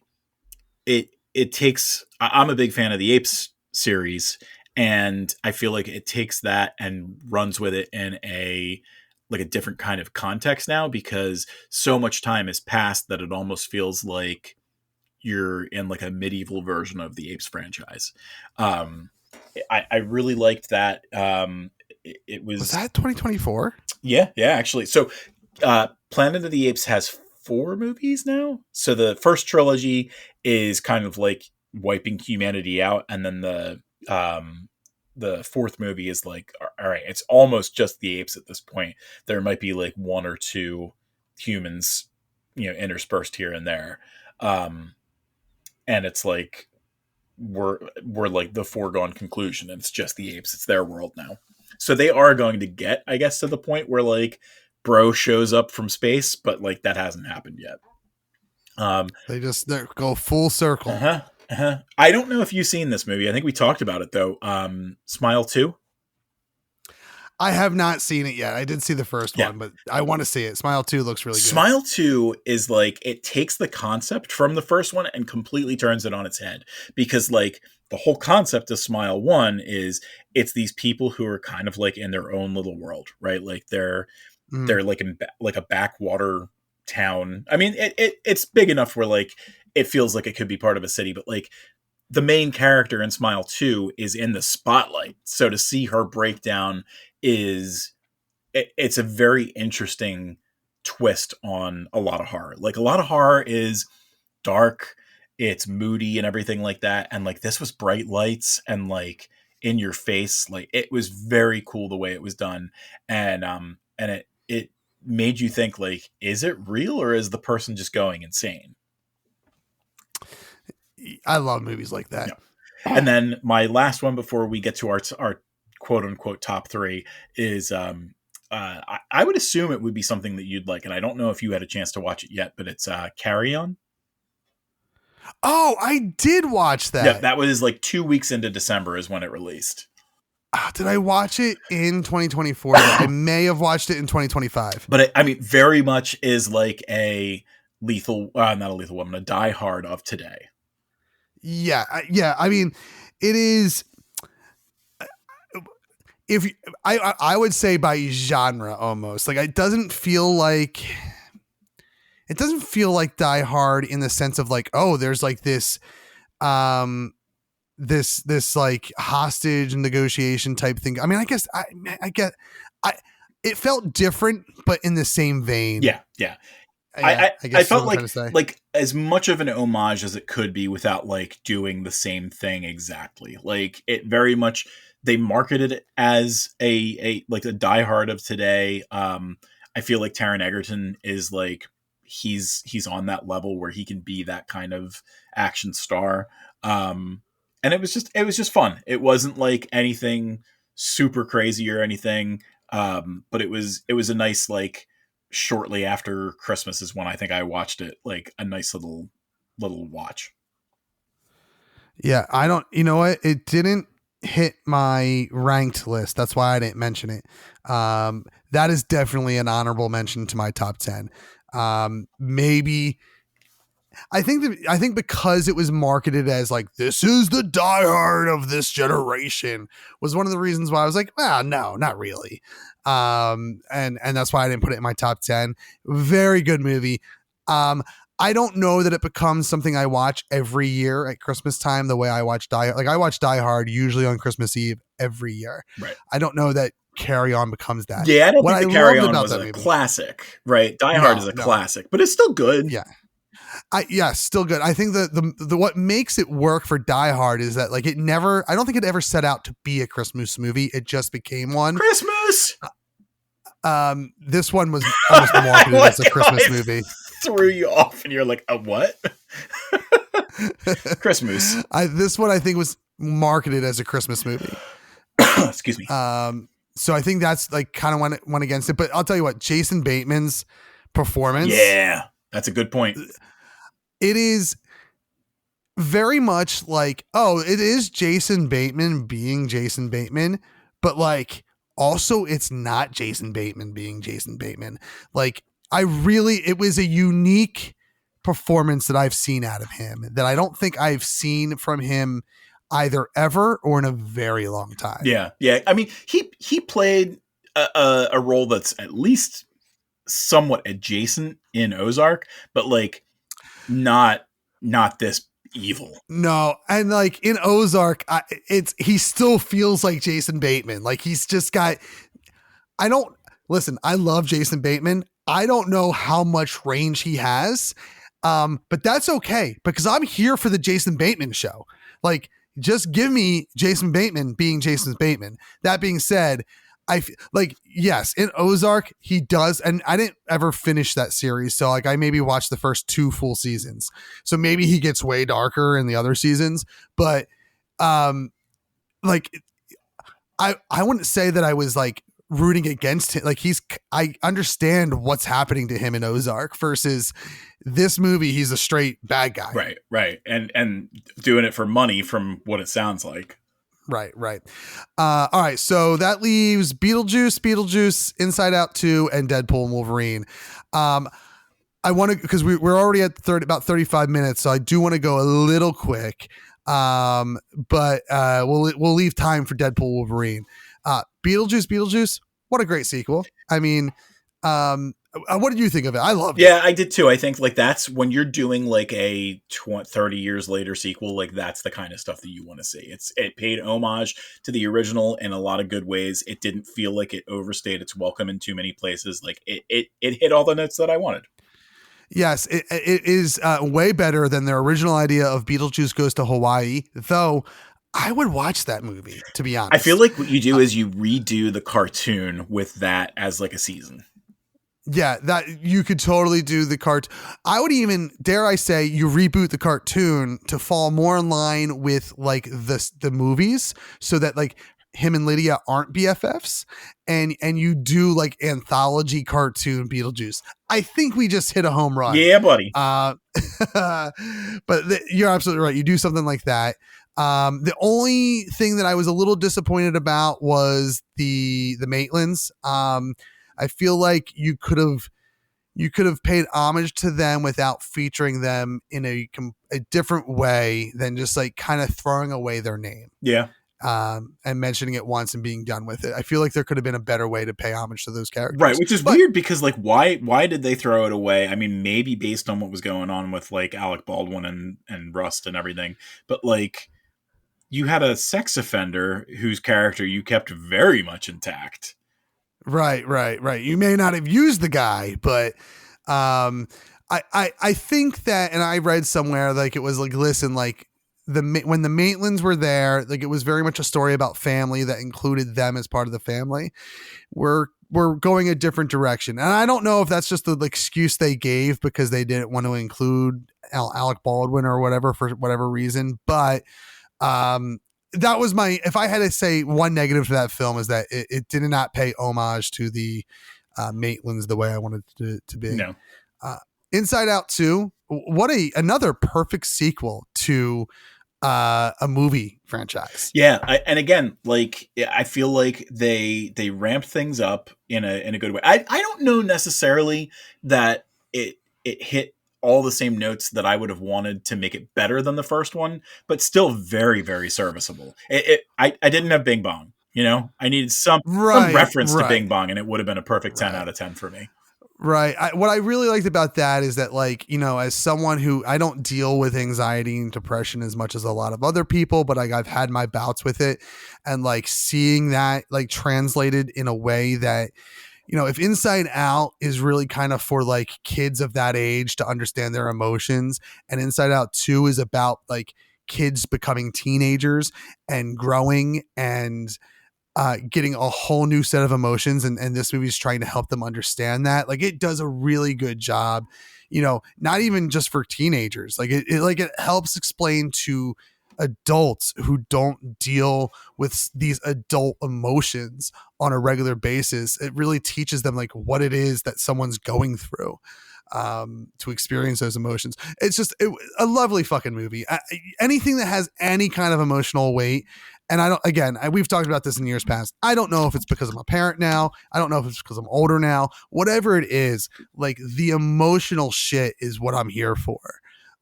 Speaker 3: it takes. I'm a big fan of the Apes series, and I feel like it takes that and runs with it in a different kind of context now, because so much time has passed that it almost feels like you're in like a medieval version of the Apes franchise. I really liked that. It was
Speaker 4: that 2024?
Speaker 3: Yeah, actually. So Planet of the Apes has 4 movies now. So the first trilogy is kind of like wiping humanity out, and then the fourth movie is like, all right, it's almost just the apes at this point. There might be like 1 or 2 humans, interspersed here and there. And it's like, we're like the foregone conclusion, and it's just the apes. It's their world now. So they are going to get, I guess, to the point where like Bro shows up from space, but like that hasn't happened yet.
Speaker 4: They go full circle.
Speaker 3: I don't know if you've seen this movie. I think we talked about it though. Smile 2.
Speaker 4: I have not seen it yet. I did see the first one, but I want to see it. Smile 2 looks really good.
Speaker 3: Smile 2 is like, it takes the concept from the first one and completely turns it on its head, because like the whole concept of Smile 1 is it's these people who are kind of like in their own little world, right? Like they're like in like a backwater town. I mean, it's big enough where like it feels like it could be part of a city, but like the main character in Smile 2 is in the spotlight. So to see her breakdown it's a very interesting twist on a lot of horror. Like a lot of horror is dark, it's moody and everything like that. And like this was bright lights and like in your face. Like it was very cool the way it was done. And it made you think like, is it real or is the person just going insane?
Speaker 4: I love movies like that.
Speaker 3: Yeah. And then my last one before we get to our quote unquote top 3 is I would assume it would be something that you'd like, and I don't know if you had a chance to watch it yet, but it's Carry On.
Speaker 4: Oh, I did watch that.
Speaker 3: Yeah, that was like 2 weeks into December is when it released.
Speaker 4: Did I watch it in 2024? I may have watched it in 2025.
Speaker 3: But I mean, very much is like a not a Lethal Weapon, a Die Hard of today.
Speaker 4: Yeah. I mean, it is. If I would say by genre almost, like it doesn't feel like Die Hard in the sense of like, oh, there's like this this like hostage negotiation type thing. I mean, I guess it felt different, but in the same vein.
Speaker 3: Yeah. I felt like as much of an homage as it could be without like doing the same thing exactly. Like it very much, they marketed it as a like a Die Hard of today. I feel like Taron Egerton is like, he's on that level where he can be that kind of action star. And it was just fun. It wasn't like anything super crazy or anything. But it was a nice, like, shortly after Christmas is when I think I watched it, like a nice little watch.
Speaker 4: Yeah. you know what? It didn't hit my ranked list. That's why I didn't mention it. That is definitely an honorable mention to my top 10. Maybe I think because it was marketed as like, this is the Die Hard of this generation, was one of the reasons why I was like, well, no, not really. And that's why I didn't put it in my top 10. Very good movie. I don't know that it becomes something I watch every year at Christmas time the way I watch Die Hard. Like I watch Die Hard usually on Christmas Eve every year.
Speaker 3: Right.
Speaker 4: I don't know that Carry On becomes that.
Speaker 3: Yeah, I don't think the Carry On was a classic, right? Die Hard is a classic, but it's still good.
Speaker 4: Yeah. Still good. I think the what makes it work for Die Hard is that like I don't think it ever set out to be a Christmas movie. It just became one.
Speaker 3: Christmas.
Speaker 4: This one was almost marketed as a Christmas movie.
Speaker 3: Threw you off, and you're like, a what? Christmas.
Speaker 4: This one I think was marketed as a Christmas movie.
Speaker 3: Excuse me.
Speaker 4: So I think that's like kind of went against it. But I'll tell you what, Jason Bateman's performance.
Speaker 3: Yeah, that's a good point.
Speaker 4: It is very much like, it is Jason Bateman being Jason Bateman, but like also it's not Jason Bateman being Jason Bateman. Like it was a unique performance that I've seen out of him that I don't think I've seen from him either ever or in a very long time.
Speaker 3: Yeah. I mean, he played a role that's at least somewhat adjacent in Ozark, but like not this evil.
Speaker 4: No, and like in Ozark, he still feels like Jason Bateman. Like he's just got. I love Jason Bateman. I don't know how much range he has, but that's okay because I'm here for the Jason Bateman show. Like, just give me Jason Bateman being Jason Bateman. That being said, yes, in Ozark he does, and I didn't ever finish that series, so like I maybe watched the first 2 full seasons, so maybe he gets way darker in the other seasons, but like I wouldn't say that I was like rooting against him. Like I understand what's happening to him in Ozark versus this movie. He's a straight bad guy,
Speaker 3: right, and doing it for money from what it sounds like.
Speaker 4: Right. All right. So that leaves Beetlejuice, Inside Out 2, and Deadpool and Wolverine. I want to, because we're already at about 35 minutes, so I do want to go a little quick. But we'll leave time for Deadpool, Wolverine. Beetlejuice. What a great sequel. I mean, what did you think of it? I loved it.
Speaker 3: Yeah, I did too. I think like that's when you're doing like a 30 years later sequel, like that's the kind of stuff that you want to see. It paid homage to the original in a lot of good ways. It didn't feel like it overstayed its welcome in too many places. Like it hit all the notes that I wanted.
Speaker 4: Yes, it is way better than their original idea of Beetlejuice Goes to Hawaii, though I would watch that movie, to be honest.
Speaker 3: I feel like what you do is you redo the cartoon with that as like a season.
Speaker 4: Yeah, that you could totally do the cartoon. I would even, dare I say, you reboot the cartoon to fall more in line with like the movies, so that like him and Lydia aren't BFFs, and you do like anthology cartoon Beetlejuice. I think we just hit a home run.
Speaker 3: Yeah, buddy.
Speaker 4: But you're absolutely right. You do something like that. The only thing that I was a little disappointed about was the Maitlands. I feel like you could have paid homage to them without featuring them in a different way than just like kind of throwing away their name.
Speaker 3: Yeah.
Speaker 4: And mentioning it once and being done with it. I feel like there could have been a better way to pay homage to those characters.
Speaker 3: Right, which is weird because like why did they throw it away? I mean, maybe based on what was going on with like Alec Baldwin and Rust and everything, but like you had a sex offender whose character you kept very much intact.
Speaker 4: Right. You may not have used the guy, but I think that, and I read somewhere like it was like, listen, like when the Maitlands were there, like it was very much a story about family that included them as part of the family. We're going a different direction, and I don't know if that's just the excuse they gave because they didn't want to include Alec Baldwin or whatever for whatever reason, but that was if I had to say one negative to that film is that it did not pay homage to the Maitlands the way I wanted it to be.
Speaker 3: No.
Speaker 4: Inside Out 2, what another perfect sequel to a movie franchise.
Speaker 3: Yeah, and again, like I feel like they ramped things up in a good way. I don't know necessarily that it hit all the same notes that I would have wanted to make it better than the first one, but still very, very serviceable. I didn't have Bing Bong, you know? I needed some reference to Bing Bong, and it would have been a perfect 10 out of 10 for me.
Speaker 4: Right. What I really liked about that is that, like, you know, as someone who I don't deal with anxiety and depression as much as a lot of other people, but like I've had my bouts with it, and like seeing that like translated in a way that if Inside Out is really kind of for like kids of that age to understand their emotions, and Inside Out 2 is about like kids becoming teenagers and growing and getting a whole new set of emotions, and this movie is trying to help them understand that. Like, it does a really good job, not even just for teenagers. Like it helps explain to adults who don't deal with these adult emotions on a regular basis. It really teaches them like what it is that someone's going through to experience those emotions. It's just a lovely fucking movie. Anything that has any kind of emotional weight. And we've talked about this in years past. I don't know if it's because I'm a parent now. I don't know if it's because I'm older now. Whatever it is, like, the emotional shit is what I'm here for.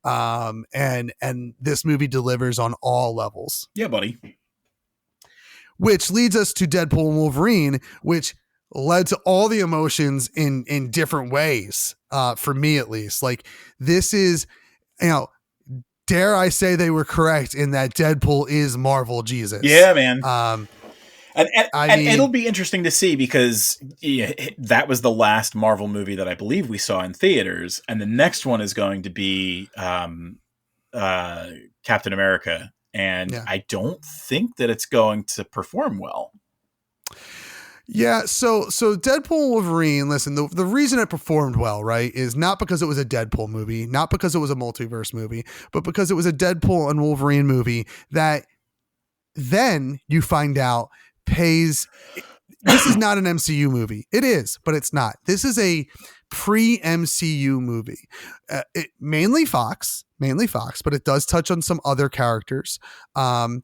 Speaker 4: And this movie delivers on all levels.
Speaker 3: Yeah, buddy.
Speaker 4: Which leads us to Deadpool and Wolverine, which led to all the emotions in different ways, for me at least. Like, this is, dare I say they were correct in that Deadpool is Marvel Jesus.
Speaker 3: Yeah, man. And
Speaker 4: I mean,
Speaker 3: it'll be interesting to see, because that was the last Marvel movie that I believe we saw in theaters, and the next one is going to be Captain America, and I don't think that it's going to perform well.
Speaker 4: Yeah, so Deadpool and Wolverine, listen, the reason it performed well, right, is not because it was a Deadpool movie, not because it was a multiverse movie, but because it was a Deadpool and Wolverine movie that then you find out pays. This is not an MCU movie. It is, but it's not. This is a pre-MCU movie. Mainly Fox, but it does touch on some other characters. I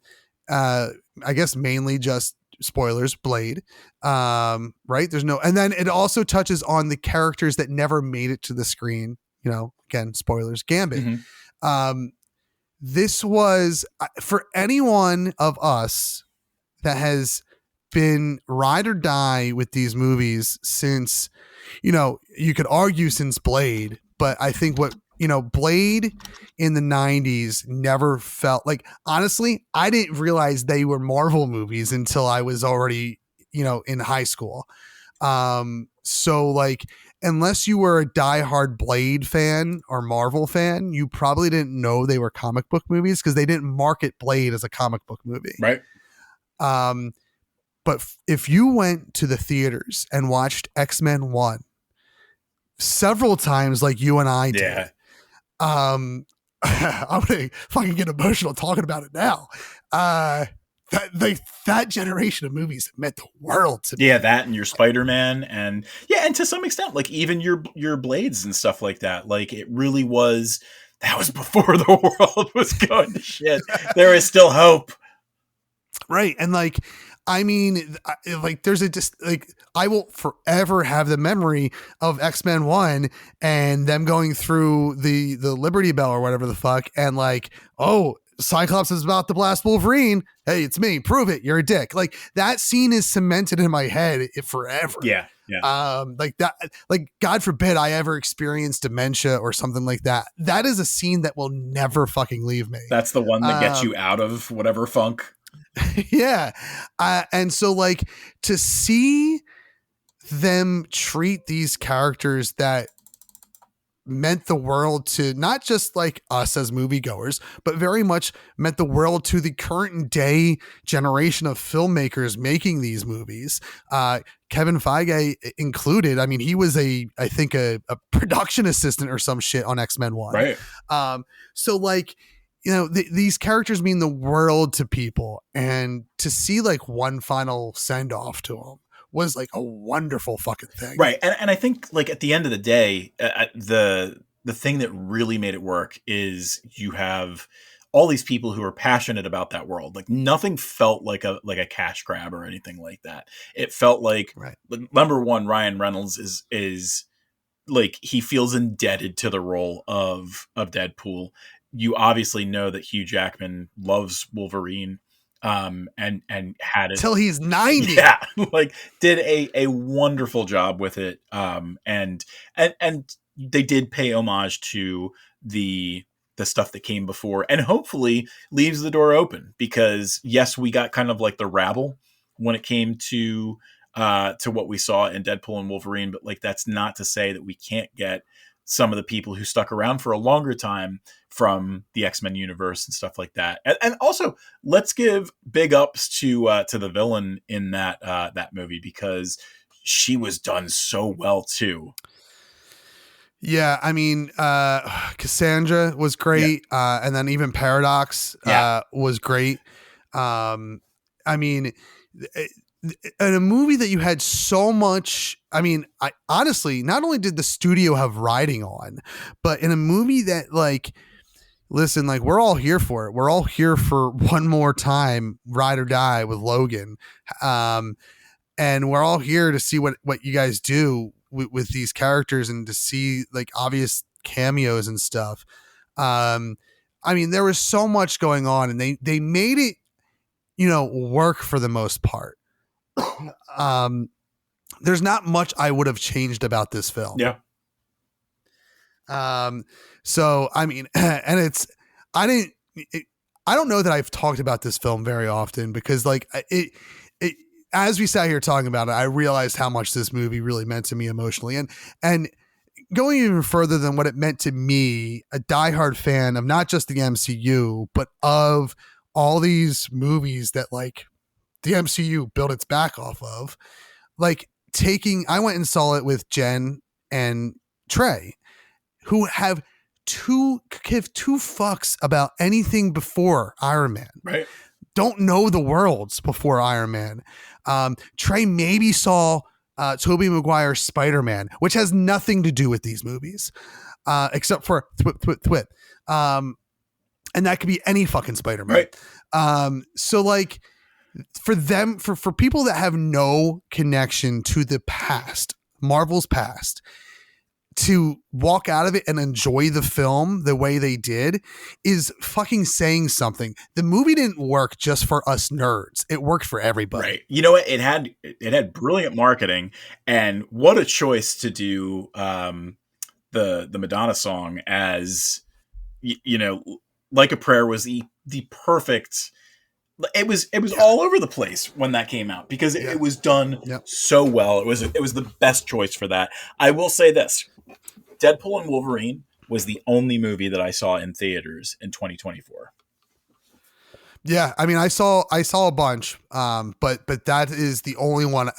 Speaker 4: guess mainly just spoilers, Blade. Right? And then it also touches on the characters that never made it to the screen. Again, spoilers, Gambit.
Speaker 3: Mm-hmm.
Speaker 4: This was, for anyone of us that has been ride or die with these movies since, you could argue since Blade, but I think Blade in the 90s never felt like, honestly, I didn't realize they were Marvel movies until I was already, in high school. So like, unless you were a diehard Blade fan or Marvel fan, you probably didn't know they were comic book movies, because they didn't market Blade as a comic book movie.
Speaker 3: Right.
Speaker 4: But if you went to the theaters and watched X-Men 1 several times, like you and I did, I'm gonna fucking get emotional talking about it now. That generation of movies meant the world to me.
Speaker 3: Yeah, that and your Spider-Man, and to some extent, like, even your Blades and stuff like that. Like, it really was. That was before the world was going to shit. There is still hope.
Speaker 4: Right. And like, I mean, like, I will forever have the memory of X-Men 1 and them going through the Liberty Bell or whatever the fuck. And like, oh, Cyclops is about to blast Wolverine. Hey, it's me. Prove it. You're a dick. Like, that scene is cemented in my head forever.
Speaker 3: Yeah.
Speaker 4: Like that, like, God forbid I ever experience dementia or something like that. That is a scene that will never fucking leave me.
Speaker 3: That's the one that gets you out of whatever funk.
Speaker 4: Yeah. And so, like, to see them treat these characters that meant the world to not just like us as moviegoers, but very much meant the world to the current day generation of filmmakers making these movies. Kevin Feige included. I mean, he was I think a production assistant or some shit on X-Men 1.
Speaker 3: Right.
Speaker 4: So like, these characters mean the world to people, and to see like one final send off to them was like a wonderful fucking thing.
Speaker 3: Right. And I think, like, at the end of the day, the thing that really made it work is you have all these people who are passionate about that world. Like, nothing felt like a cash grab or anything like that. It felt like,
Speaker 4: right.
Speaker 3: Number one, Ryan Reynolds is like, he feels indebted to the role of Deadpool. You obviously know that Hugh Jackman loves Wolverine, and had it
Speaker 4: till he's 90.
Speaker 3: Yeah, like, did a wonderful job with it. And they did pay homage to the stuff that came before, and hopefully leaves the door open, because yes, we got kind of like the rabble when it came to to what we saw in Deadpool and Wolverine, but like that's not to say that we can't get some of the people who stuck around for a longer time from the X-Men universe and stuff like that. And also, let's give big ups to the villain in that movie, because she was done so well too.
Speaker 4: Yeah, I mean, Cassandra was great, and then even Paradox was great. I mean, in a movie that you had so much, I mean, I honestly, not only did the studio have riding on, but in a movie that, like, listen, like, we're all here for it. We're all here for one more time, ride or die with Logan. And we're all here to see what you guys do with these characters, and to see like obvious cameos and stuff. I mean, there was so much going on, and they made it, work for the most part. There's not much I would have changed about this film.
Speaker 3: Yeah.
Speaker 4: So, I mean, and I don't know that I've talked about this film very often, because like it as we sat here talking about it, I realized how much this movie really meant to me emotionally, and going even further than what it meant to me, a diehard fan of not just the MCU, but of all these movies that like the MCU built its back off of. Like I went and saw it with Jen and Trey, who give two fucks about anything before Iron Man.
Speaker 3: Right.
Speaker 4: Don't know the worlds before Iron Man. Trey maybe saw Tobey Maguire's Spider-Man, which has nothing to do with these movies, except for thwip. And that could be any fucking Spider-Man.
Speaker 3: Right.
Speaker 4: So like for them, for people that have no connection to the past, Marvel's past, to walk out of it and enjoy the film the way they did is fucking saying something. The movie didn't work just for us nerds. It worked for everybody.
Speaker 3: Right. You know what? It had brilliant marketing, and what a choice to do the Madonna song as Like a Prayer was the perfect. It was all over the place when that came out, because it was done so well. It was the best choice for that. I will say this: Deadpool and Wolverine was the only movie that I saw in theaters in 2024.
Speaker 4: Yeah, I mean, I saw a bunch, but that is the only one.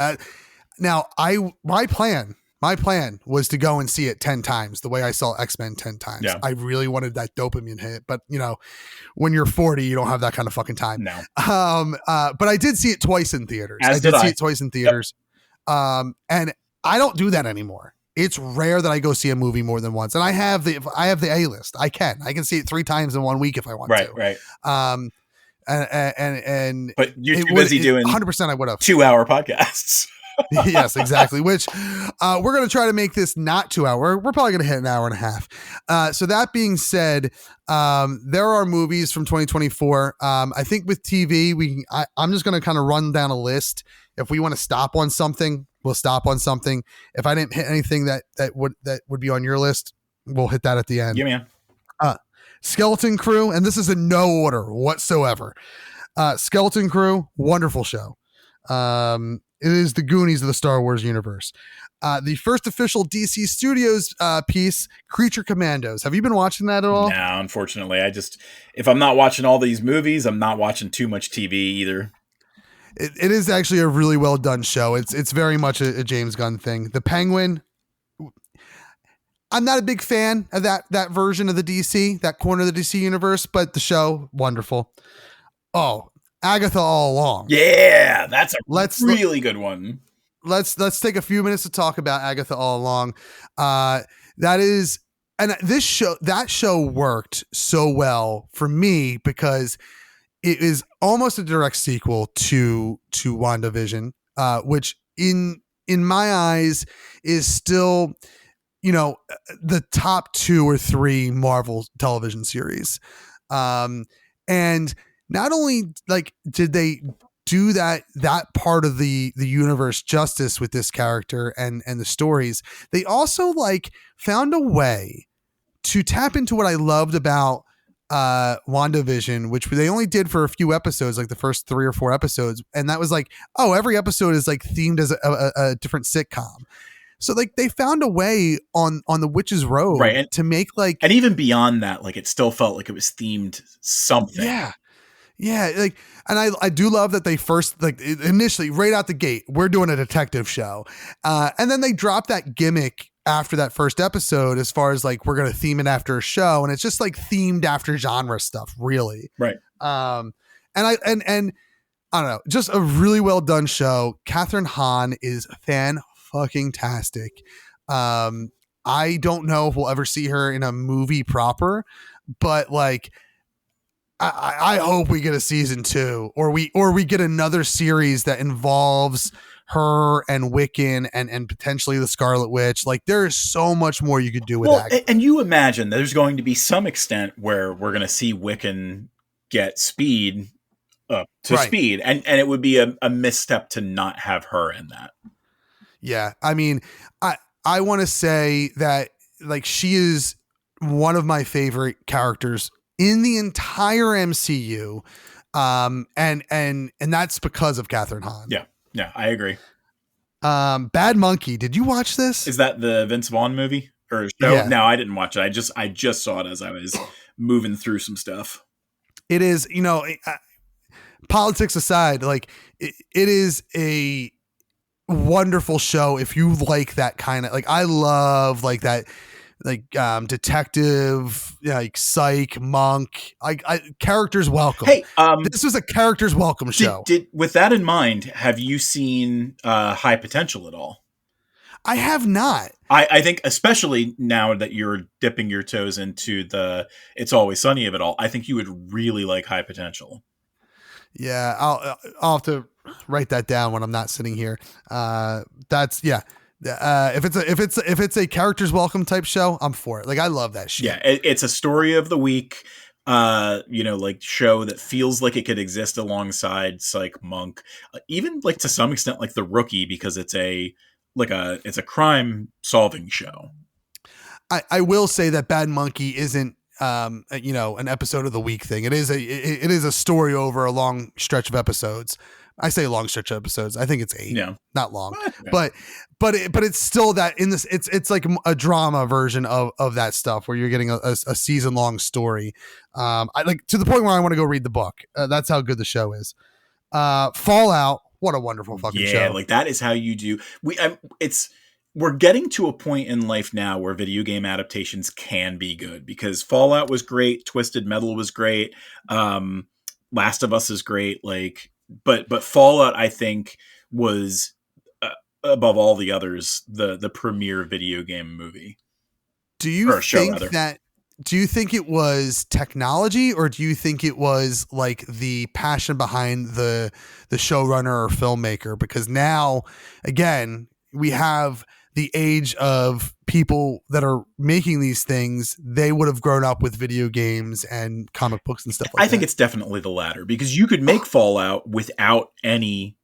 Speaker 4: Now, my plan was to go and see it 10 times, the way I saw X-Men 10 times.
Speaker 3: Yeah.
Speaker 4: I really wanted that dopamine hit, but when you're 40, you don't have that kind of fucking time.
Speaker 3: No.
Speaker 4: But I did see it twice in theaters.
Speaker 3: As did I.
Speaker 4: See it twice in theaters. Yep. And I don't do that anymore. It's rare that I go see a movie more than once. And I have the A-list. I can see it 3 times in 1 week if I want to.
Speaker 3: Right.
Speaker 4: And
Speaker 3: but you're too busy doing
Speaker 4: 100%. I would have
Speaker 3: 2-hour podcasts.
Speaker 4: Yes, exactly. Which we're going to try to make this not 2 hour. We're probably going to hit an hour and a half. So that being said, there are movies from 2024. I think with TV, I'm just going to kind of run down a list. If we want to stop on something, we'll stop on something. If I didn't hit anything that would be on your list, we'll hit that at the end.
Speaker 3: Yeah, man.
Speaker 4: Skeleton Crew, and this is in no order whatsoever. Skeleton Crew, wonderful show. It is the Goonies of the Star Wars universe. The first official DC Studios piece, Creature Commandos. Have you been watching that at all?
Speaker 3: No, unfortunately. If I'm not watching all these movies, I'm not watching too much TV either.
Speaker 4: It is actually a really well done show. It's very much a James Gunn thing. The Penguin. I'm not a big fan of that version of the DC, that corner of the DC universe, but the show, wonderful. Oh, Agatha All Along.
Speaker 3: Yeah, that's a really good one.
Speaker 4: Let's take a few minutes to talk about Agatha All Along. That show worked so well for me because it is almost a direct sequel to WandaVision, which in my eyes is still, the top 2 or 3 Marvel television series. And not only did they do that part of the universe justice with this character and the stories, they also found a way to tap into what I loved about WandaVision, which they only did for a few episodes, like the first 3 or 4 episodes, and that was like, oh, every episode is like themed as a different sitcom. So like they found a way on the Witch's Road
Speaker 3: Right,
Speaker 4: to make like,
Speaker 3: and even beyond that, like it still felt like it was themed something.
Speaker 4: Yeah, like, and I do love that they first, like, initially right out the gate, we're doing a detective show, and then they drop that gimmick after that first episode, as far as like we're gonna theme it after a show, and it's just like themed after genre stuff, really.
Speaker 3: Right.
Speaker 4: And I don't know, just a really well done show. Catherine Hahn is fucking tastic. I don't know if we'll ever see her in a movie proper, but like, I hope we get a season 2, or we get another series that involves her and Wiccan and potentially the Scarlet Witch. Like, there is so much more you could do with that.
Speaker 3: And you imagine there's going to be some extent where we're going to see Wiccan get speed up to speed, and it would be a misstep to not have her in that.
Speaker 4: Yeah, I mean, I want to say that like she is one of my favorite characters in the entire MCU. And that's because of Catherine Hahn.
Speaker 3: Yeah, I agree.
Speaker 4: Bad Monkey. Did you watch this?
Speaker 3: Is that the Vince Vaughn movie or show?
Speaker 4: Yeah.
Speaker 3: No, I didn't watch it. I just saw it as I was moving through some stuff.
Speaker 4: It is, politics aside, like it is a wonderful show. If you like that kind of, like, I love like that, like detective, like psych, monk, characters welcome.
Speaker 3: Hey,
Speaker 4: this was a characters welcome show.
Speaker 3: With that in mind, have you seen High Potential at all?
Speaker 4: I have not.
Speaker 3: I think especially now that you're dipping your toes into the It's Always Sunny of it all, I think you would really like High Potential.
Speaker 4: Yeah, I'll have to write that down when I'm not sitting here. That's if it's a characters welcome type show, I'm for it. Like, I love that shit.
Speaker 3: Yeah, it's a story of the week, like show that feels like it could exist alongside Psych, Monk, even like to some extent like The Rookie, because it's a crime solving show.
Speaker 4: I will say that Bad Monkey isn't an episode of the week thing. It is a story over a long stretch of episodes. I say long stretch of episodes. I think it's 8.
Speaker 3: Yeah.
Speaker 4: Not long,
Speaker 3: Okay.
Speaker 4: but it's still that in this, it's like a drama version of that stuff where you're getting a season long story. I like, to the point where I want to go read the book. That's how good the show is. Fallout. What a wonderful fucking show.
Speaker 3: Yeah. Like, that is how you do. We're getting to a point in life now where video game adaptations can be good, because Fallout was great. Twisted Metal was great. Last of Us is great. Like, but Fallout, I think, was above all the others the premier video game movie.
Speaker 4: Do you think it was technology, or do you think it was like the passion behind the showrunner or filmmaker? Because now, again, we have the age of people that are making these things. They would have grown up with video games and comic books and stuff like that.
Speaker 3: I think it's definitely the latter, because you could make Fallout without any.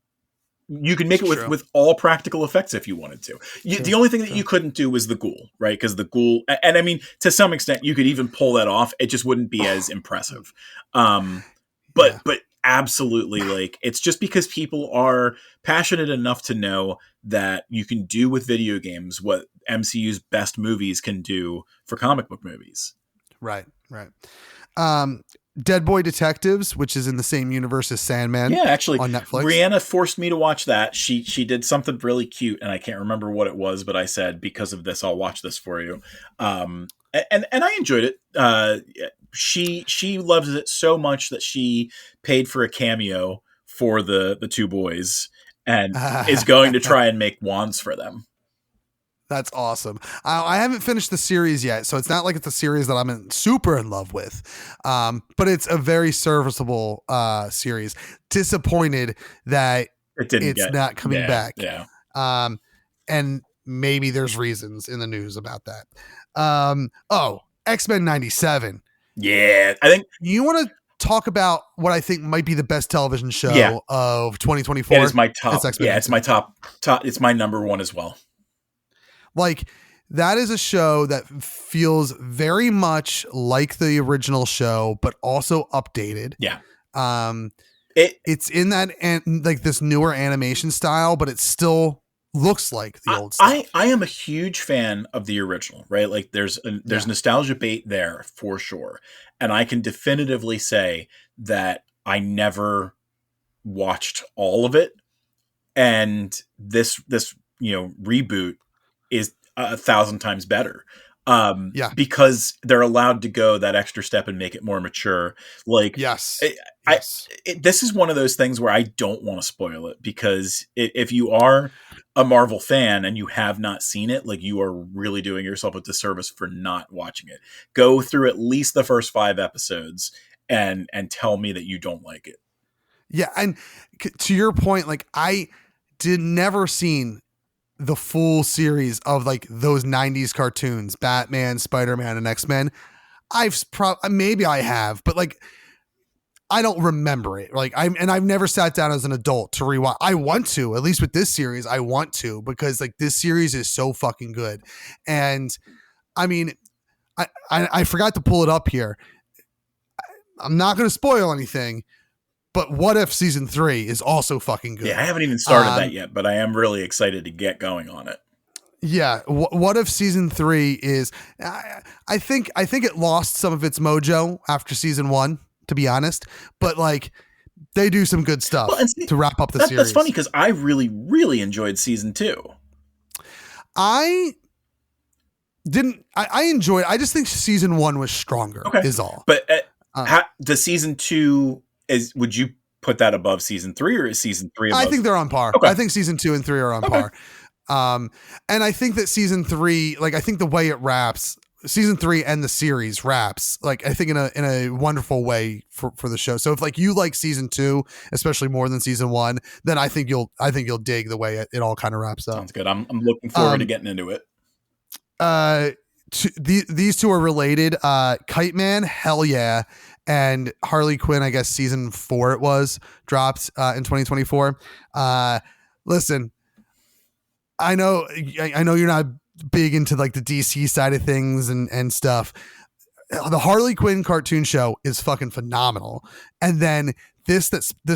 Speaker 3: You could make it with all practical effects if you wanted to. The only thing that you couldn't do was the ghoul, right? Because the ghoul, and I mean, to some extent, you could even pull that off. It just wouldn't be as impressive. But absolutely, like, it's just because people are passionate enough to know that you can do with video games what MCU's best movies can do for comic book movies.
Speaker 4: Right. Dead Boy Detectives, which is in the same universe as Sandman.
Speaker 3: Yeah, actually,
Speaker 4: on Netflix.
Speaker 3: Brianna forced me to watch that. She did something really cute, and I can't remember what it was, but I said, because of this, I'll watch this for you. And I enjoyed it. She loves it so much that she paid for a cameo for the two boys and is going to try and make wands for them.
Speaker 4: That's awesome. I haven't finished the series yet, so it's not like it's a series that I'm super in love with. But it's a very serviceable series. Disappointed that it's not coming back.
Speaker 3: Yeah.
Speaker 4: And maybe there's reasons in the news about that. X-Men 97.
Speaker 3: Yeah. I think
Speaker 4: you want to talk about what I think might be the best television show of 2024.
Speaker 3: It is my top.
Speaker 4: It's X-Men.
Speaker 3: Yeah, it's my top. It's my number one as well.
Speaker 4: Like, that is a show that feels very much like the original show, but also updated.
Speaker 3: Yeah.
Speaker 4: It's in that and like this newer animation style, but it still looks like the old stuff.
Speaker 3: I am a huge fan of the original, right? Like there's nostalgia bait there for sure. And I can definitively say that I never watched all of it. And this reboot is 1,000 times better. Because they're allowed to go that extra step and make it more mature. Like,
Speaker 4: yes.
Speaker 3: This is one of those things where I don't want to spoil it, because if you are a Marvel fan and you have not seen it, like, you are really doing yourself a disservice for not watching it. Go through at least the first 5 episodes and tell me that you don't like it.
Speaker 4: Yeah. And to your point, like, I never seen the full series of like those 90s cartoons, Batman, Spider-Man, and X-Men. Maybe I have, but like, I don't remember it. Like I've never sat down as an adult to rewatch. I want to, at least with this series, I want to, because like this series is so fucking good. And I mean, I forgot to pull it up here. I'm not going to spoil anything, but What If season 3 is also fucking good.
Speaker 3: Yeah, I haven't even started that yet, but I am really excited to get going on it.
Speaker 4: Yeah, What If season 3 is? I think it lost some of its mojo after season 1, to be honest. But like, they do some good stuff to wrap up the series.
Speaker 3: That's funny, because I really, really enjoyed season 2.
Speaker 4: I enjoyed. I just think season 1 was stronger. Is all.
Speaker 3: But the season 2. Would you put that above season 3, or is season 3 above?
Speaker 4: I think they're on par.
Speaker 3: Okay.
Speaker 4: I think season 2 and 3 are on par. And I think that season 3, like, I think the way it wraps, season 3 and the series wraps, like, I think in a wonderful way for the show. So if like you like season 2, especially more than season 1, then I think you'll dig the way it all kind of wraps up.
Speaker 3: Sounds good. I'm looking forward to getting into it.
Speaker 4: These two are related. Kite Man, hell yeah. And Harley Quinn, I guess season 4 dropped in 2024. Listen, I know you're not big into like the DC side of things and stuff. The Harley Quinn cartoon show is fucking phenomenal. And then this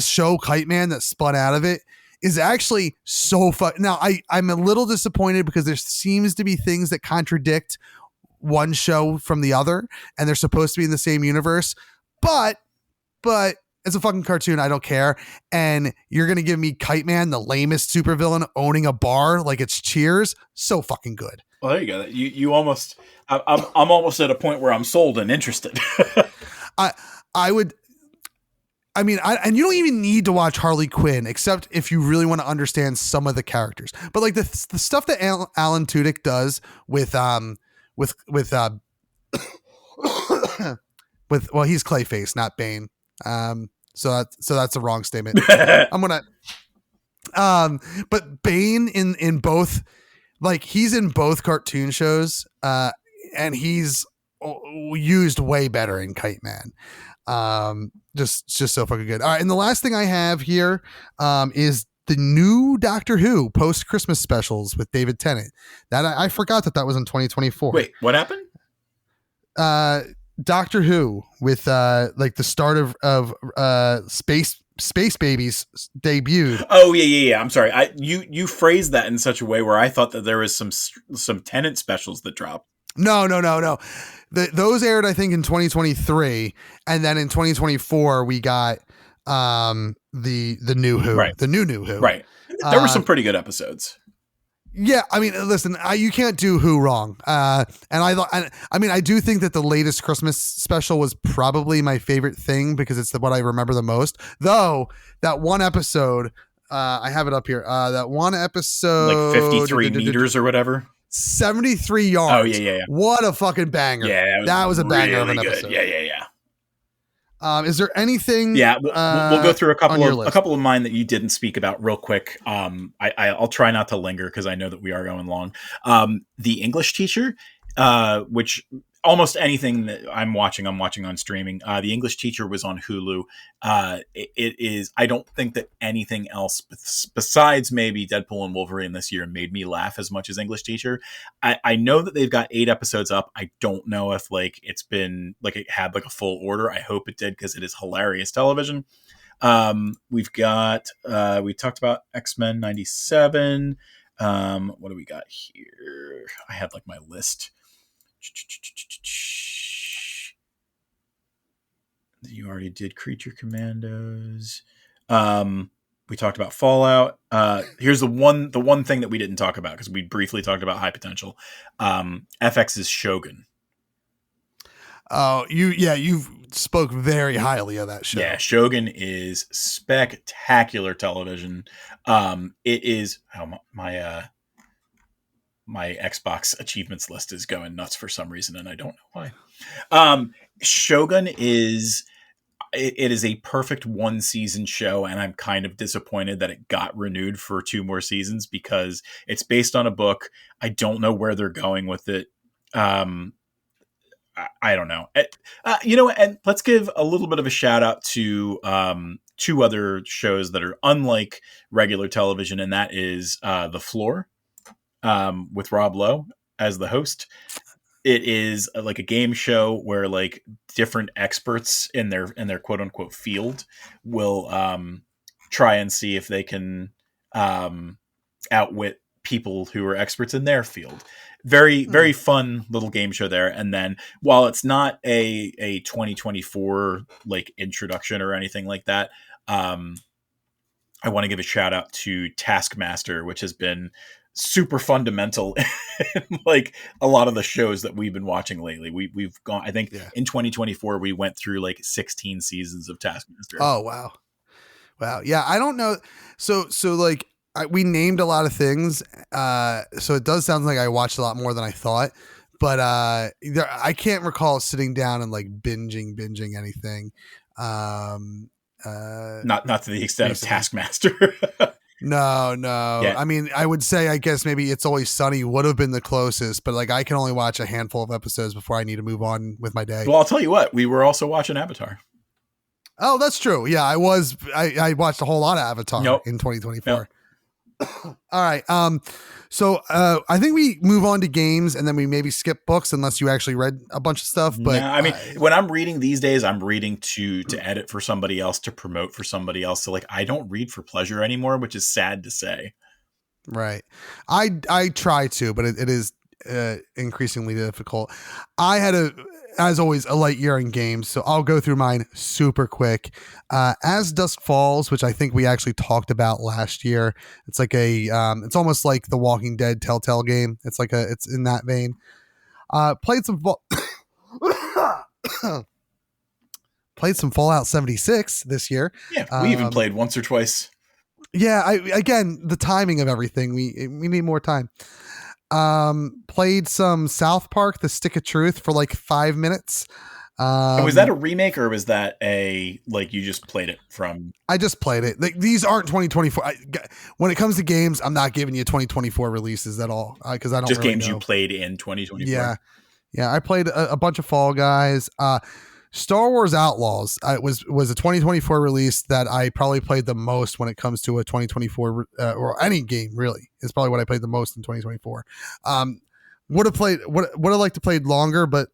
Speaker 4: show, Kite Man, that spun out of it is actually so fun. Now I'm a little disappointed because there seems to be things that contradict one show from the other, and they're supposed to be in the same universe. But it's a fucking cartoon. I don't care. And you're going to give me Kite Man, the lamest supervillain, owning a bar like it's Cheers. So fucking good.
Speaker 3: Well, there you go. You almost, I'm almost at a point where I'm sold and interested.
Speaker 4: And you don't even need to watch Harley Quinn, except if you really want to understand some of the characters. But like the stuff that Alan Tudyk does with well, he's Clayface, not Bane. So that's a wrong statement. But Bane in both, like, he's in both cartoon shows, and he's used way better in Kite Man. Just so fucking good. All right, and the last thing I have here is the new Doctor Who post Christmas specials with David Tennant. That I forgot that was in 2024.
Speaker 3: Wait, what happened?
Speaker 4: Doctor Who with like the start of Space Babies debuted.
Speaker 3: Oh yeah. I'm sorry. You phrased that in such a way where I thought that there was some Tennant specials that dropped.
Speaker 4: No. Those aired, I think, in 2023, and then in 2024 we got the new Who,
Speaker 3: right.
Speaker 4: The new Who.
Speaker 3: Right. There were some pretty good episodes.
Speaker 4: Yeah, I mean, listen, you can't do Who wrong. And I do think that the latest Christmas special was probably my favorite thing because it's what I remember the most. Though that one episode, I have it up here. That one episode,
Speaker 3: like 53 meters or whatever.
Speaker 4: 73 yards.
Speaker 3: Oh yeah.
Speaker 4: What a fucking banger!
Speaker 3: Yeah,
Speaker 4: that was a banger
Speaker 3: really
Speaker 4: of an
Speaker 3: good.
Speaker 4: episode.
Speaker 3: Yeah.
Speaker 4: Is there anything?
Speaker 3: Yeah, we'll go through a couple of mine that you didn't speak about real quick. I'll try not to linger because I know that we are going long. The English teacher, which almost anything that I'm watching on streaming. The English Teacher was on Hulu. It is. I don't think that anything else besides maybe Deadpool and Wolverine this year made me laugh as much as English Teacher. I know that they've got 8 episodes up. I don't know if like it's been like it had like a full order. I hope it did because it is hilarious television. We've got we talked about X-Men 97. What do we got here? I had like my list. You already did Creature Commandos. We talked about Fallout. Here's the one thing that we didn't talk about because we briefly talked about High Potential. FX's Shogun.
Speaker 4: Oh, you spoke very highly of that show.
Speaker 3: Yeah, Shogun is spectacular television. It is my Xbox achievements list is going nuts for some reason, and I don't know why. Shogun is it is a perfect 1 season show, and I'm kind of disappointed that it got renewed for 2 more seasons because it's based on a book. I don't know where they're going with it. I don't know. And let's give a little bit of a shout out to 2 other shows that are unlike regular television, and that is The Floor with Rob Lowe as the host. It is like a game show where like different experts in their quote unquote field will try and see if they can outwit people who are experts in their field. Very, very fun little game show there. And then while it's not a 2024 like introduction or anything like that, I want to give a shout out to Taskmaster, which has been super fundamental in like a lot of the shows that we've been watching lately. We've gone, I think in 2024, we went through like 16 seasons of Taskmaster.
Speaker 4: Oh, wow. Wow. Yeah. I don't know. So like we named a lot of things. So it does sound like I watched a lot more than I thought, but I can't recall sitting down and like binging anything.
Speaker 3: Not to the extent of Taskmaster.
Speaker 4: No.
Speaker 3: Yeah.
Speaker 4: I mean, I would say, I guess maybe It's Always Sunny would have been the closest, but like I can only watch a handful of episodes before I need to move on with my day.
Speaker 3: Well, I'll tell you what, we were also watching Avatar.
Speaker 4: Oh, that's true. Yeah, I watched a whole lot of Avatar in 2024.
Speaker 3: Nope.
Speaker 4: All right. So I think we move on to games and then we maybe skip books unless you actually read a bunch of stuff. But
Speaker 3: I mean, when I'm reading these days, I'm reading to edit for somebody else, to promote for somebody else. So like, I don't read for pleasure anymore, which is sad to say.
Speaker 4: Right. I try to, but it is increasingly difficult. I had as always, a light year in games, so I'll go through mine super quick. As Dusk Falls, which I think we actually talked about last year. It's like it's almost like the Walking Dead Telltale game. It's in that vein. Played some Fallout 76 this year.
Speaker 3: Yeah, we even played once or twice.
Speaker 4: Yeah, again, the timing of everything, we need more time. Played some South Park: The Stick of Truth for like 5 minutes.
Speaker 3: Was that a remake or was that you just played it from?
Speaker 4: I just played it. Like, these aren't 2024. When it comes to games, I'm not giving you 2024 releases at all because I don't
Speaker 3: just
Speaker 4: really
Speaker 3: games
Speaker 4: know.
Speaker 3: You played in 2024.
Speaker 4: Yeah. I played a bunch of Fall Guys. Star Wars Outlaws was a 2024 release that I probably played the most when it comes to a 2024 or any game really. It's probably what I played the most in 2024. Would have liked to play longer, but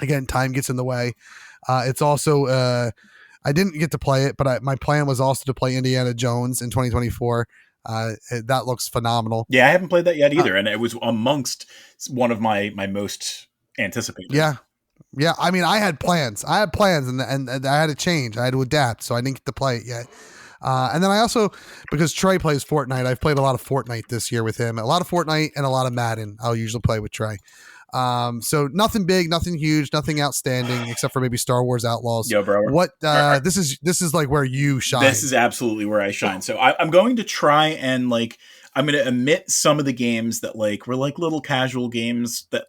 Speaker 4: again, time gets in the way. It's also I didn't get to play it, but my plan was also to play Indiana Jones in 2024. That looks phenomenal.
Speaker 3: Yeah, I haven't played that yet either, and it was amongst one of my most anticipated.
Speaker 4: Yeah, I mean, I had plans, and I had to change. I had to adapt, so I didn't get to play it yet. And then I also, because Trey plays Fortnite, I've played a lot of Fortnite this year with him. A lot of Fortnite and a lot of Madden. I'll usually play with Trey. So nothing big, nothing huge, nothing outstanding, except for maybe Star Wars Outlaws.
Speaker 3: Yo, bro.
Speaker 4: What? This is like where you shine.
Speaker 3: This is absolutely where I shine. So I'm going to try and I'm going to omit some of the games that were like little casual games that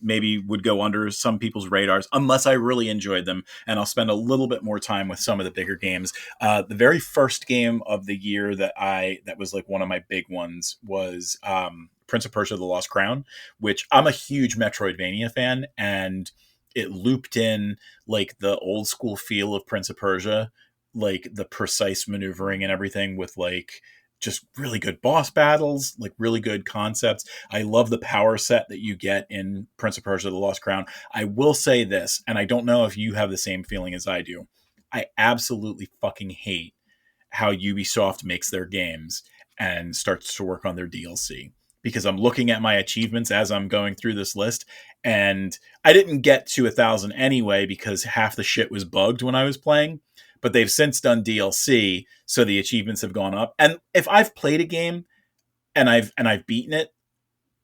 Speaker 3: maybe would go under some people's radars unless I really enjoyed them. And I'll spend a little bit more time with some of the bigger games. The very first game of the year that was like one of my big ones was Prince of Persia: The Lost Crown, which I'm a huge Metroidvania fan, and it looped in like the old school feel of Prince of Persia, like the precise maneuvering and everything with like just really good boss battles, like really good concepts. I love the power set that you get in Prince of Persia: The Lost Crown. I will say this, and I don't know if you have the same feeling as I do. I absolutely fucking hate how Ubisoft makes their games and starts to work on their DLC, because I'm looking at my achievements as I'm going through this list, and I didn't get to 1,000 anyway because half the shit was bugged when I was playing, but they've since done DLC, so the achievements have gone up. And if I've played a game and I've beaten it,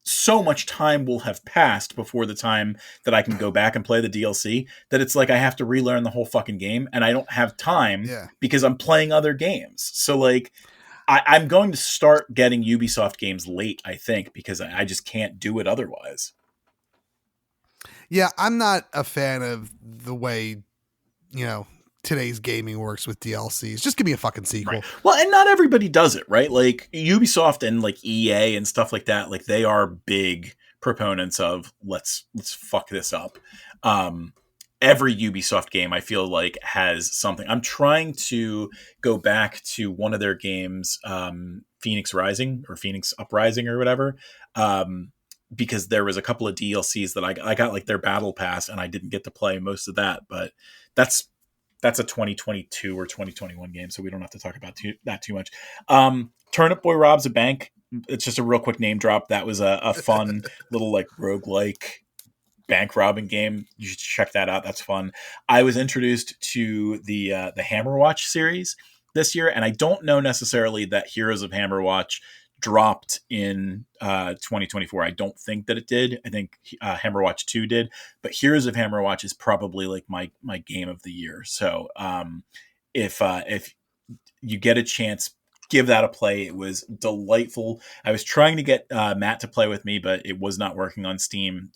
Speaker 3: so much time will have passed before the time that I can go back and play the DLC that it's like I have to relearn the whole fucking game, and I don't have time because I'm playing other games. So like I'm going to start getting Ubisoft games late, I think, because I just can't do it otherwise.
Speaker 4: Yeah, I'm not a fan of the way, today's gaming works with DLCs. Just give me a fucking sequel.
Speaker 3: Right. Well, and not everybody does it, right? Like Ubisoft and like EA and stuff like that, like they are big proponents of let's fuck this up. Every Ubisoft game I feel like has something. I'm trying to go back to one of their games, Phoenix Rising or Phoenix Uprising or whatever, because there was a couple of DLCs that I got like their battle pass, and I didn't get to play most of that, but that's a 2022 or 2021 game, so we don't have to talk about that too much. Turnip Boy Robs a Bank. It's just a real quick name drop. That was a fun little like roguelike bank robbing game. You should check that out. That's fun. I was introduced to the Hammerwatch series this year, and I don't know necessarily that Heroes of Hammerwatch dropped in 2024. I don't think that it did. I think Hammerwatch 2 did, but Heroes of Hammerwatch is probably like my game of the year. So if you get a chance, give that a play. It was delightful. I was trying to get Matt to play with me, but it was not working on Steam.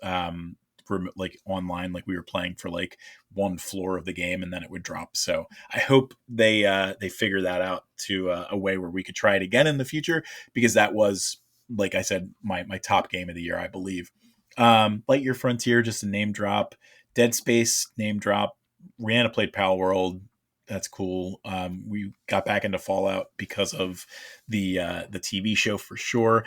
Speaker 3: Like online, like we were playing for like one floor of the game and then it would drop. So I hope they figure that out to a way where we could try it again in the future, because that was, like I said, my top game of the year, I believe. Lightyear Frontier, just a name drop. Dead Space, name drop. Rihanna played Pal World. That's cool. We got back into Fallout because of the TV show for sure.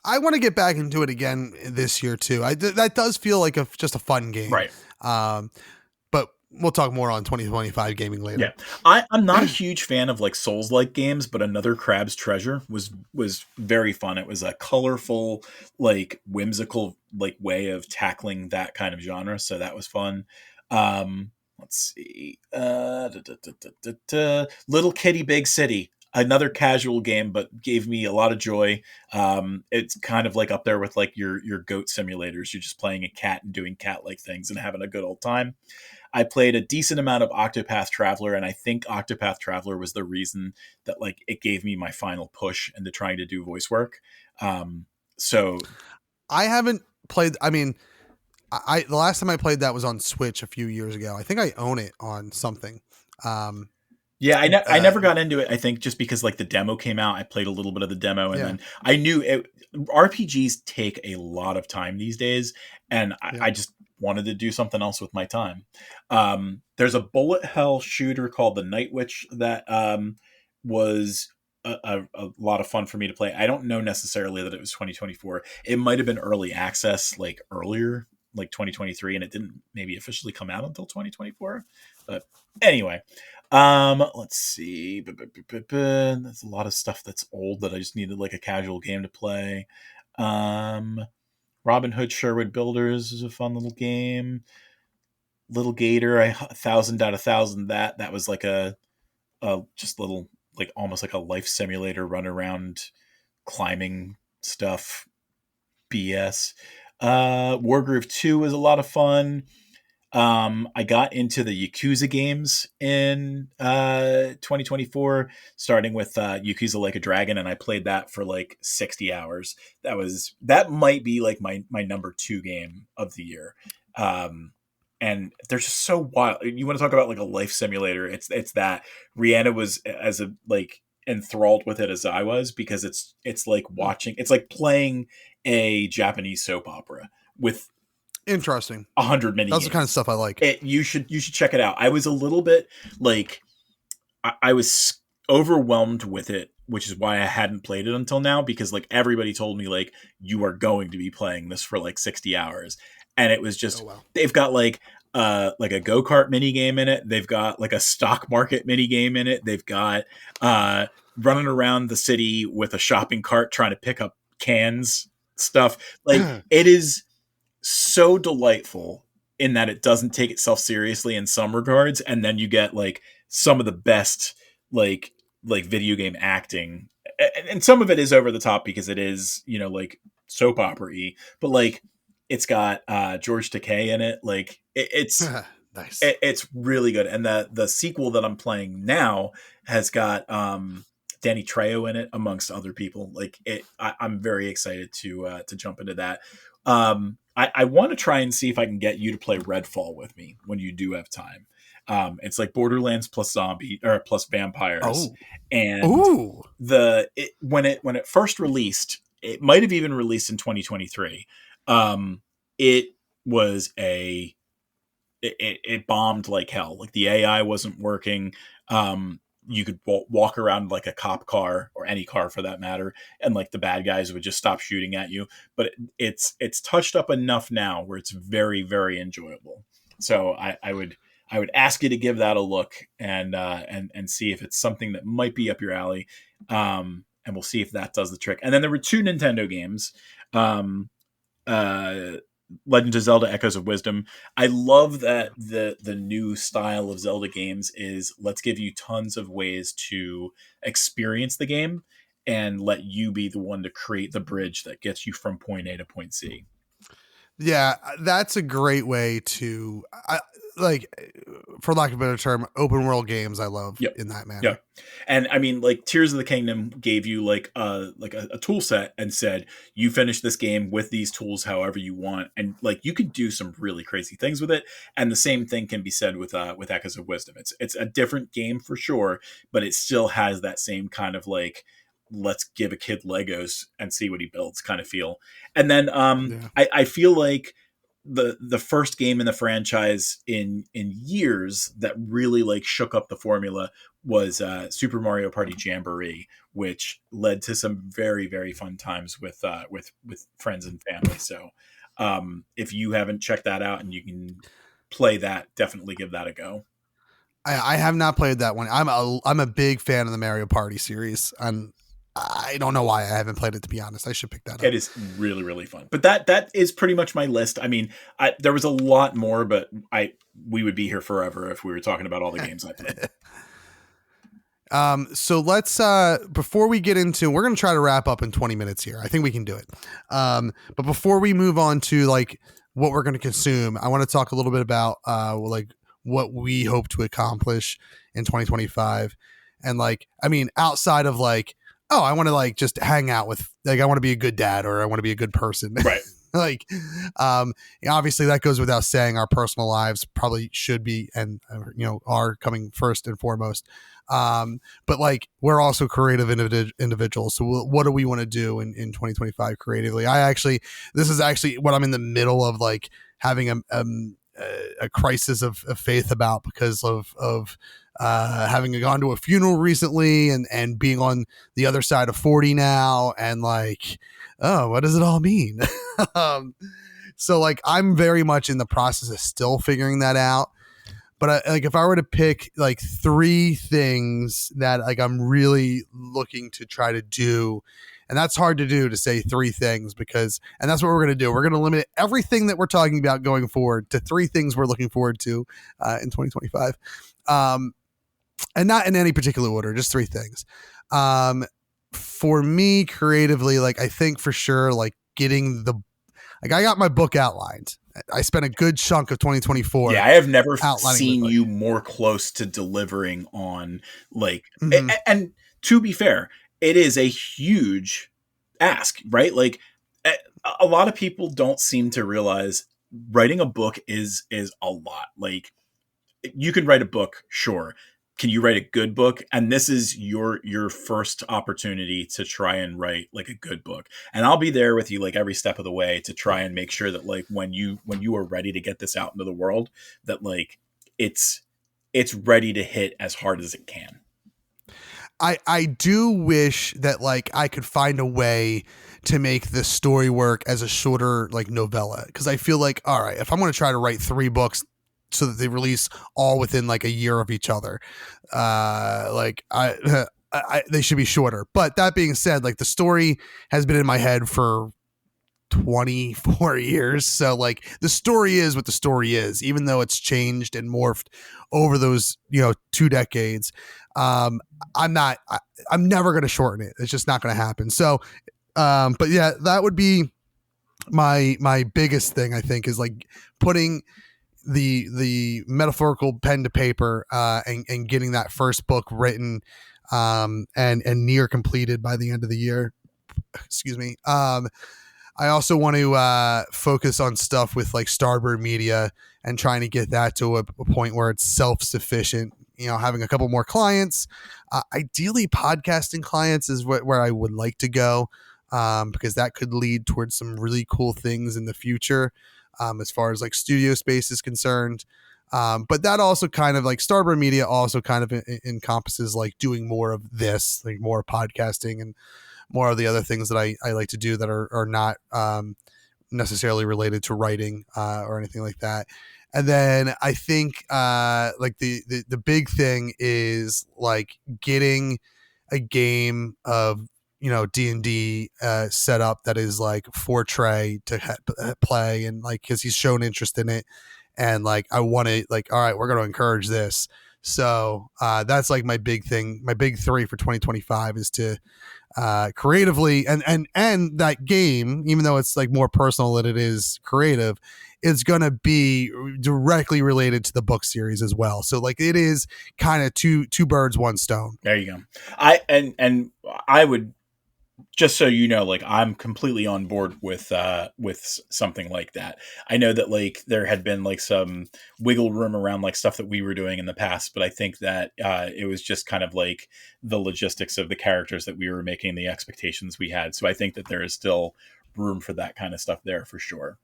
Speaker 4: I want to get back into it again this year too. That does feel like just a fun game,
Speaker 3: right?
Speaker 4: But we'll talk more on 2025 gaming later.
Speaker 3: Yeah, I'm not a huge fan of like Souls-like games, but Another Crab's Treasure was very fun. It was a colorful, like whimsical, like way of tackling that kind of genre, so that was fun. Let's see, Little Kitty Big City. Another casual game, but gave me a lot of joy. It's kind of like up there with like your goat simulators. You're just playing a cat and doing cat-like things and having a good old time. I played a decent amount of Octopath Traveler, and I think Octopath Traveler was the reason that like it gave me my final push into trying to do voice work. So
Speaker 4: I haven't played. I mean, the last time I played that was on Switch a few years ago. I think I own it on something.
Speaker 3: Yeah, I never got into it, I think, just because like the demo came out. I played a little bit of the demo, and then I knew RPGs take a lot of time these days, and I just wanted to do something else with my time. There's a bullet hell shooter called The Night Witch that was a lot of fun for me to play. I don't know necessarily that it was 2024. It might have been early access, like earlier, like 2023, and it didn't maybe officially come out until 2024. But anyway. Let's see. There's a lot of stuff that's old that I just needed like a casual game to play. Robin Hood Sherwood Builders is a fun little game. Little Gator, 1,000 out of 1,000. That was like a just little, like almost like a life simulator run around climbing stuff. BS. Wargroove 2 was a lot of fun. I got into the Yakuza games in 2024, starting with Yakuza Like a Dragon, and I played that for like 60 hours. That might be like my number 2 game of the year. And they're just so wild. You want to talk about like a life simulator? It's that Rihanna was as a like enthralled with it as I was, because it's like watching, it's like playing a Japanese soap opera with
Speaker 4: Interesting.
Speaker 3: 100 mini
Speaker 4: That's
Speaker 3: games.
Speaker 4: the kind of stuff I like.
Speaker 3: You should check it out. I was a little bit like, I was overwhelmed with it, which is why I hadn't played it until now, because like everybody told me like, you are going to be playing this for like 60 hours. And it was just, they've got like a go-kart mini game in it. They've got like a stock market mini game in it. They've got running around the city with a shopping cart trying to pick up cans stuff. Like it is so delightful in that it doesn't take itself seriously in some regards, and then you get like some of the best like video game acting, and some of it is over the top because it is, you know, like soap opera-y, but like it's got George Takei in it. Like it's
Speaker 4: nice.
Speaker 3: It's really good. And the sequel that I'm playing now has got Danny Trejo in it, amongst other people. Like I'm very excited to jump into that. I want to try and see if I can get you to play Redfall with me when you do have time. It's like Borderlands plus plus vampires.
Speaker 4: Oh.
Speaker 3: And
Speaker 4: Ooh.
Speaker 3: When it first released, it might have even released in 2023. It was it bombed like hell. Like the AI wasn't working. You could walk around like a cop car, or any car for that matter, and like the bad guys would just stop shooting at you. But it's touched up enough now where it's very, very enjoyable. So I would ask you to give that a look and see if it's something that might be up your alley. And we'll see if that does the trick. And then there were 2 Nintendo games. Legend of Zelda Echoes of Wisdom. I love that the new style of Zelda games is, let's give you tons of ways to experience the game and let you be the one to create the bridge that gets you from point A to point C.
Speaker 4: Yeah, that's a great way to, like, for lack of a better term, open world games. I love in that manner.
Speaker 3: Yeah. And I mean, like Tears of the Kingdom gave you like a tool set and said, you finish this game with these tools however you want. And like, you could do some really crazy things with it. And the same thing can be said with Echoes of Wisdom. It's a different game for sure, but it still has that same kind of like, let's give a kid Legos and see what he builds kind of feel. And then I feel like the first game in the franchise in years that really like shook up the formula was Super Mario Party Jamboree, which led to some very, very fun times with friends and family. So if you haven't checked that out and you can play that, definitely give that a go.
Speaker 4: I have not played that one. I'm a big fan of the Mario Party series, and I don't know why I haven't played it, to be honest. I should pick that up.
Speaker 3: It is really, really fun. But that is pretty much my list. I mean, there was a lot more, but we would be here forever if we were talking about all the games I played.
Speaker 4: So let's before we get into, we're going to try to wrap up in 20 minutes here. I think we can do it. But before we move on to like what we're going to consume, I want to talk a little bit about like what we hope to accomplish in 2025. And like, I mean, outside of like, oh, I want to like just hang out with, like, I want to be a good dad, or I want to be a good person.
Speaker 3: Right.
Speaker 4: Like, obviously that goes without saying. Our personal lives probably should be, and you know, are coming first and foremost. But like, we're also creative individuals. So what do we want to do in 2025 creatively? This is actually what I'm in the middle of, like having a crisis of faith about, because of having gone to a funeral recently and being on the other side of 40 now, and like, oh, what does it all mean? So like, I'm very much in the process of still figuring that out. But like, if I were to pick like 3 things that like I'm really looking to try to do, and that's hard to do, to say 3 things, and that's what we're going to do. We're going to limit everything that we're talking about going forward to 3 things we're looking forward to in 2025. And not in any particular order, just 3 things. For me creatively, like, I think for sure, like I got my book outlined. I spent a good chunk of 2024.
Speaker 3: Yeah, I have never seen you more close to delivering on like, and to be fair, it is a huge ask, right? Like, a lot of people don't seem to realize writing a book is a lot. Like, you can write a book, sure. can you write a good book? And this is your first opportunity to try and write like a good book. And I'll be there with you like every step of the way to try and make sure that like when you are ready to get this out into the world, that like it's ready to hit as hard as it can.
Speaker 4: I do wish that like I could find a way to make the story work as a shorter like novella, because I feel like, all right, if I'm going to try to write 3 books so that they release all within like a year of each other, like they should be shorter. But that being said, like the story has been in my head for 24 years, so like the story is what the story is, even though it's changed and morphed over those 2 decades. I'm never going to shorten it. It's just not going to happen. So but yeah, that would be my biggest thing, I think, is like putting the metaphorical pen to paper, and getting that first book written, and near completed by the end of the year. Excuse me. I also want to focus on stuff with like Starboard Media and trying to get that to a point where it's self-sufficient, having a couple more clients. Ideally podcasting clients is where I would like to go, because that could lead towards some really cool things in the future, as far as like studio space is concerned. But that also kind of like Starboard Media also kind of encompasses like doing more of this, like more podcasting and more of the other things that I like to do that are not necessarily related to writing or anything like that. And then I think like the big thing is like getting a game of D&D set up that is like for Trey to play, and like because he's shown interest in it, and like I want to like, all right, we're going to encourage this. So that's like my big thing. My big 3 for 2025 is to creatively and that game, even though it's like more personal than it is creative, it's gonna be directly related to the book series as well. So like it is kind of two birds, one stone.
Speaker 3: There you go. I would, just so you know, like I'm completely on board with something like that. I know that like there had been like some wiggle room around like stuff that we were doing in the past, but I think that it was just kind of like the logistics of the characters that we were making, the expectations we had. So I think that there is still room for that kind of stuff there for sure.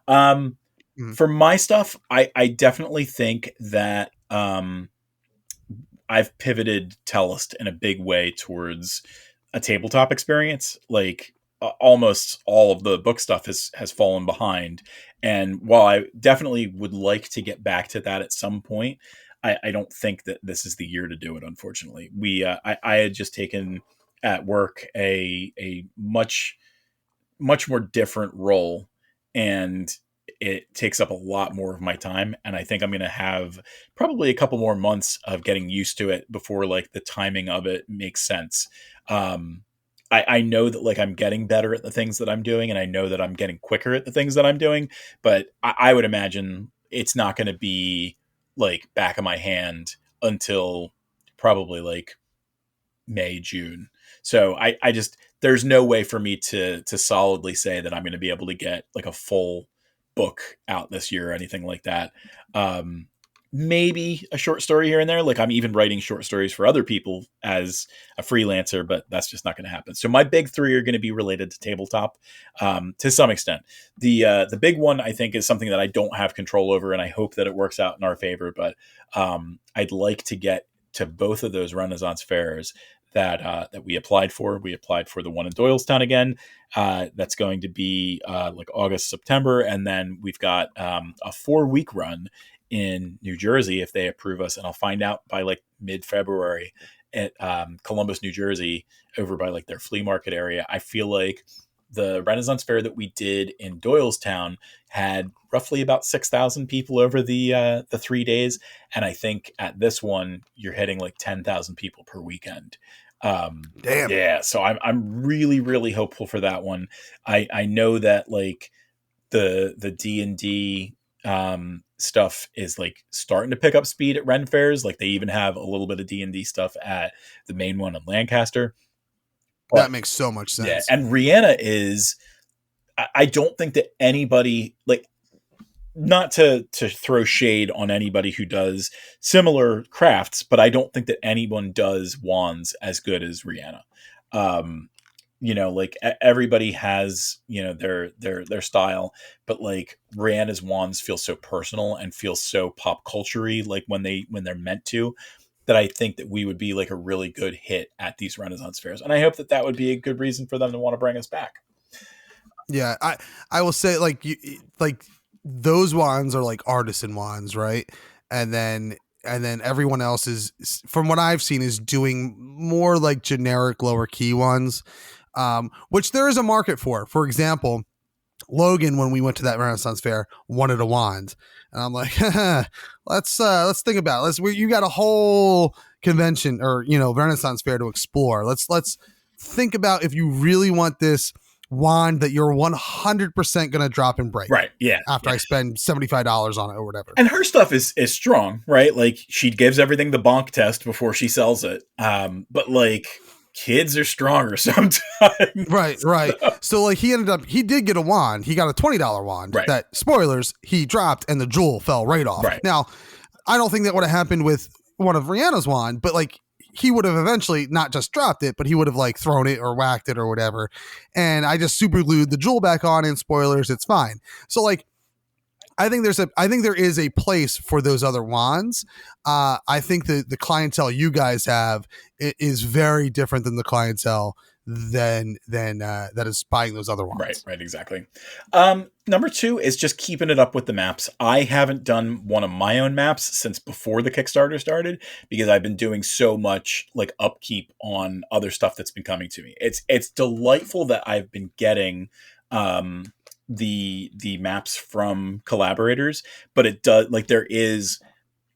Speaker 3: For my stuff, I definitely think that I've pivoted Tellust in a big way towards a tabletop experience. Like almost all of the book stuff has fallen behind. And while I definitely would like to get back to that at some point, I don't think that this is the year to do it. Unfortunately, I had just taken at work a much more different role, and it takes up a lot more of my time. And I think I'm going to have probably a couple more months of getting used to it before like the timing of it makes sense. I know that like I'm getting better at the things that I'm doing, and I know that I'm getting quicker at the things that I'm doing, but I would imagine it's not going to be like back of my hand until probably like May, June. So I just, there's no way for me to solidly say that I'm going to be able to get like a full book out this year or anything like that. Maybe a short story here and there. Like I'm even writing short stories for other people as a freelancer, but that's just not going to happen. So my big 3 are going to be related to tabletop, to some extent. The big one I think is something that I don't have control over, and I hope that it works out in our favor. But I'd like to get to both of those Renaissance fairs that we applied for. We applied for the one in Doylestown again. That's going to be like August, September. And then we've got a 4-week run in New Jersey if they approve us. And I'll find out by like mid-February at Columbus, New Jersey, over by like their flea market area. I feel like the Renaissance Fair that we did in Doylestown had roughly about 6,000 people over the 3 days. And I think at this one, you're hitting like 10,000 people per weekend.
Speaker 4: Damn.
Speaker 3: Yeah. So I'm really, really hopeful for that one. I know that like the D&D stuff is like starting to pick up speed at Ren fairs. Like they even have a little bit of D&D stuff at the main one in Lancaster.
Speaker 4: But, that makes so much sense.
Speaker 3: Yeah, and Rihanna is, I don't think that anybody, like, not to throw shade on anybody who does similar crafts, but I don't think that anyone does wands as good as Rihanna. Um, like everybody has, their style, but like Rihanna's wands feel so personal and feel so pop culture-y, like when they're meant to, that I think that we would be like a really good hit at these Renaissance fairs. And I hope that would be a good reason for them to want to bring us back.
Speaker 4: Yeah, I will say like those wands are like artisan wands, right? And then everyone else is, from what I've seen, is doing more like generic lower key ones, which there is a market for. For example, Logan, when we went to that Renaissance fair, wanted a wand, and I'm like, let's think about it. You got a whole convention or Renaissance fair to explore. Let's think about if you really want this wand that you're 100% going to drop and break.
Speaker 3: Right. Yeah.
Speaker 4: After I spend $75 on it or whatever.
Speaker 3: And her stuff is strong, right? Like she gives everything the bonk test before she sells it. But like kids are stronger sometimes.
Speaker 4: Right. So like he did get a wand. He got a $20 wand that, spoilers, he dropped and the jewel fell right off.
Speaker 3: Right.
Speaker 4: Now, I don't think that would have happened with one of Rihanna's wand, but like he would have eventually not just dropped it, but he would have like thrown it or whacked it or whatever. And I just super glued the jewel back on, and spoilers, it's fine. So like, I think there is a place for those other wands. I think the clientele you guys have is very different than the clientele than that is buying those other wands.
Speaker 3: Right, exactly. Number 2 is just keeping it up with the maps. I haven't done one of my own maps since before the Kickstarter started, because I've been doing so much like upkeep on other stuff that's been coming to me. It's delightful that I've been getting the maps from collaborators, but it does, like, there is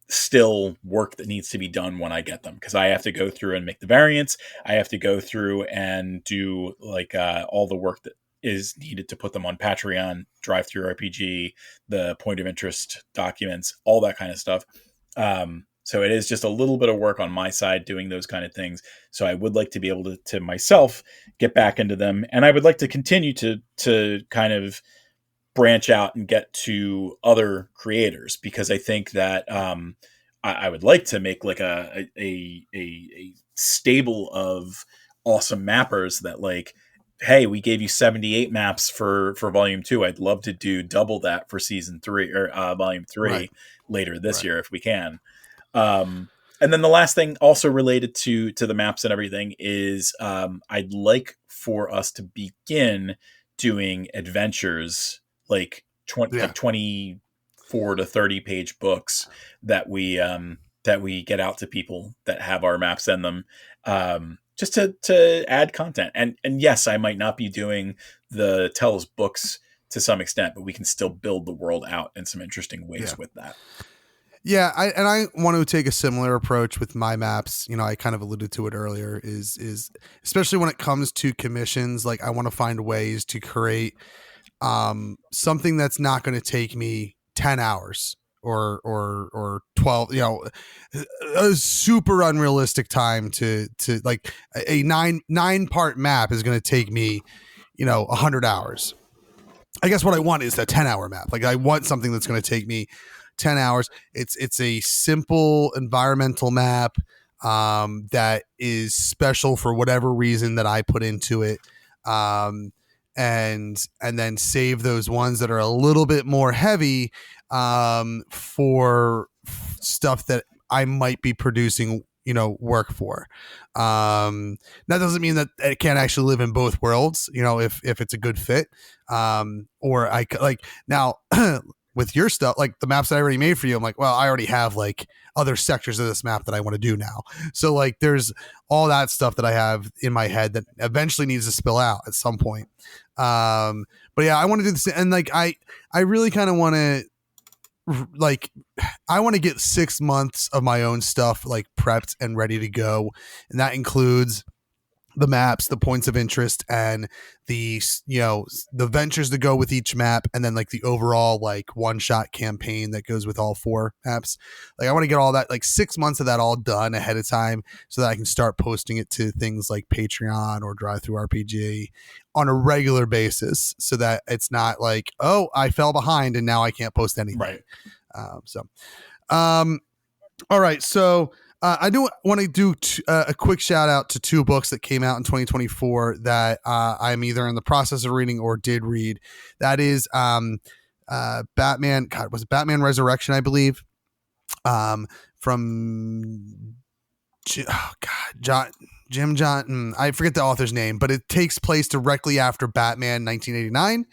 Speaker 3: still work that needs to be done when I get them, because I have to go through and make the variants. I have to go through and do like all the work that is needed to put them on Patreon, Drive Through RPG, the point of interest documents, all that kind of stuff. So it is just a little bit of work on my side doing those kind of things. So I would like to be able to myself get back into them, and I would like to continue to kind of branch out and get to other creators, because I think that I would like to make like a stable of awesome mappers that, like, hey, we gave you 78 maps for volume 2. I'd love to do double that for season 3 or volume 3 later this year if we can. And then the last thing, also related to the maps and everything, is I'd like for us to begin doing adventures, like 24 to 30 page books that we get out to people that have our maps in them, just to add content. And yes, I might not be doing the Tells books to some extent, but we can still build the world out in some interesting ways with that.
Speaker 4: Yeah, I want to take a similar approach with my maps. I kind of alluded to it earlier, is especially when it comes to commissions, like I want to find ways to create something that's not going to take me 10 hours or 12, a super unrealistic time to like a nine part map is going to take me, 100 hours. I guess what I want is a 10-hour map. Like I want something that's going to take me 10 hours. It's a simple environmental map that is special for whatever reason that I put into it. And then save those ones that are a little bit more heavy for stuff that I might be producing, work for. That doesn't mean that it can't actually live in both worlds, if it's a good fit. Or I like now with your stuff, like the maps that I already made for you, I'm like, well, I already have like other sectors of this map that I want to do now. So like there's all that stuff that I have in my head that eventually needs to spill out at some point. But yeah, I want to do this. And like, I really kind of want to, like, I want to get 6 months of my own stuff like prepped and ready to go. And that includes the maps, the points of interest, and the the ventures to go with each map, and then like the overall like one shot campaign that goes with all 4 maps. Like I want to get all that, like 6 months of that all done ahead of time, so that I can start posting it to things like Patreon or Drive Through RPG on a regular basis, so that it's not like, oh, I fell behind and now I can't post anything.
Speaker 3: Right.
Speaker 4: All right, so I do want to do a quick shout out to 2 books that came out in 2024 that I'm either in the process of reading or did read. That is Batman. God, was it Batman Resurrection? I believe. From Jim John. I forget the author's name, but it takes place directly after Batman 1989.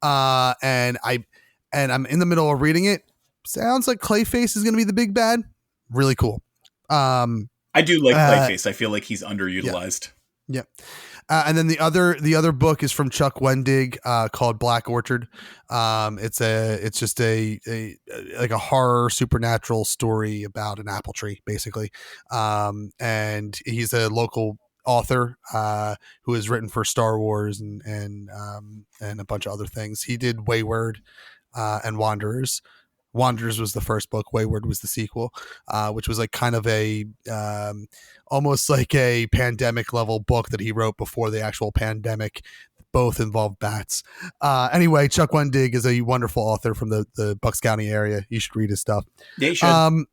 Speaker 4: And I'm in the middle of reading it. Sounds like Clayface is going to be the big bad. Really cool.
Speaker 3: I do like Clayface. I feel like he's underutilized.
Speaker 4: Yeah. And then the other book is from Chuck Wendig, called Black Orchard. It's just a horror supernatural story about an apple tree, basically. And he's a local author who has written for Star Wars and a bunch of other things. He did Wayward and Wanderers. Wanderers was the first book. Wayward was the sequel, which was like kind of a almost like a pandemic level book that he wrote before the actual pandemic. Both involved bats. Anyway, Chuck Wendig is a wonderful author from the Bucks County area. You should read his stuff.
Speaker 3: Yeah, you should.
Speaker 4: All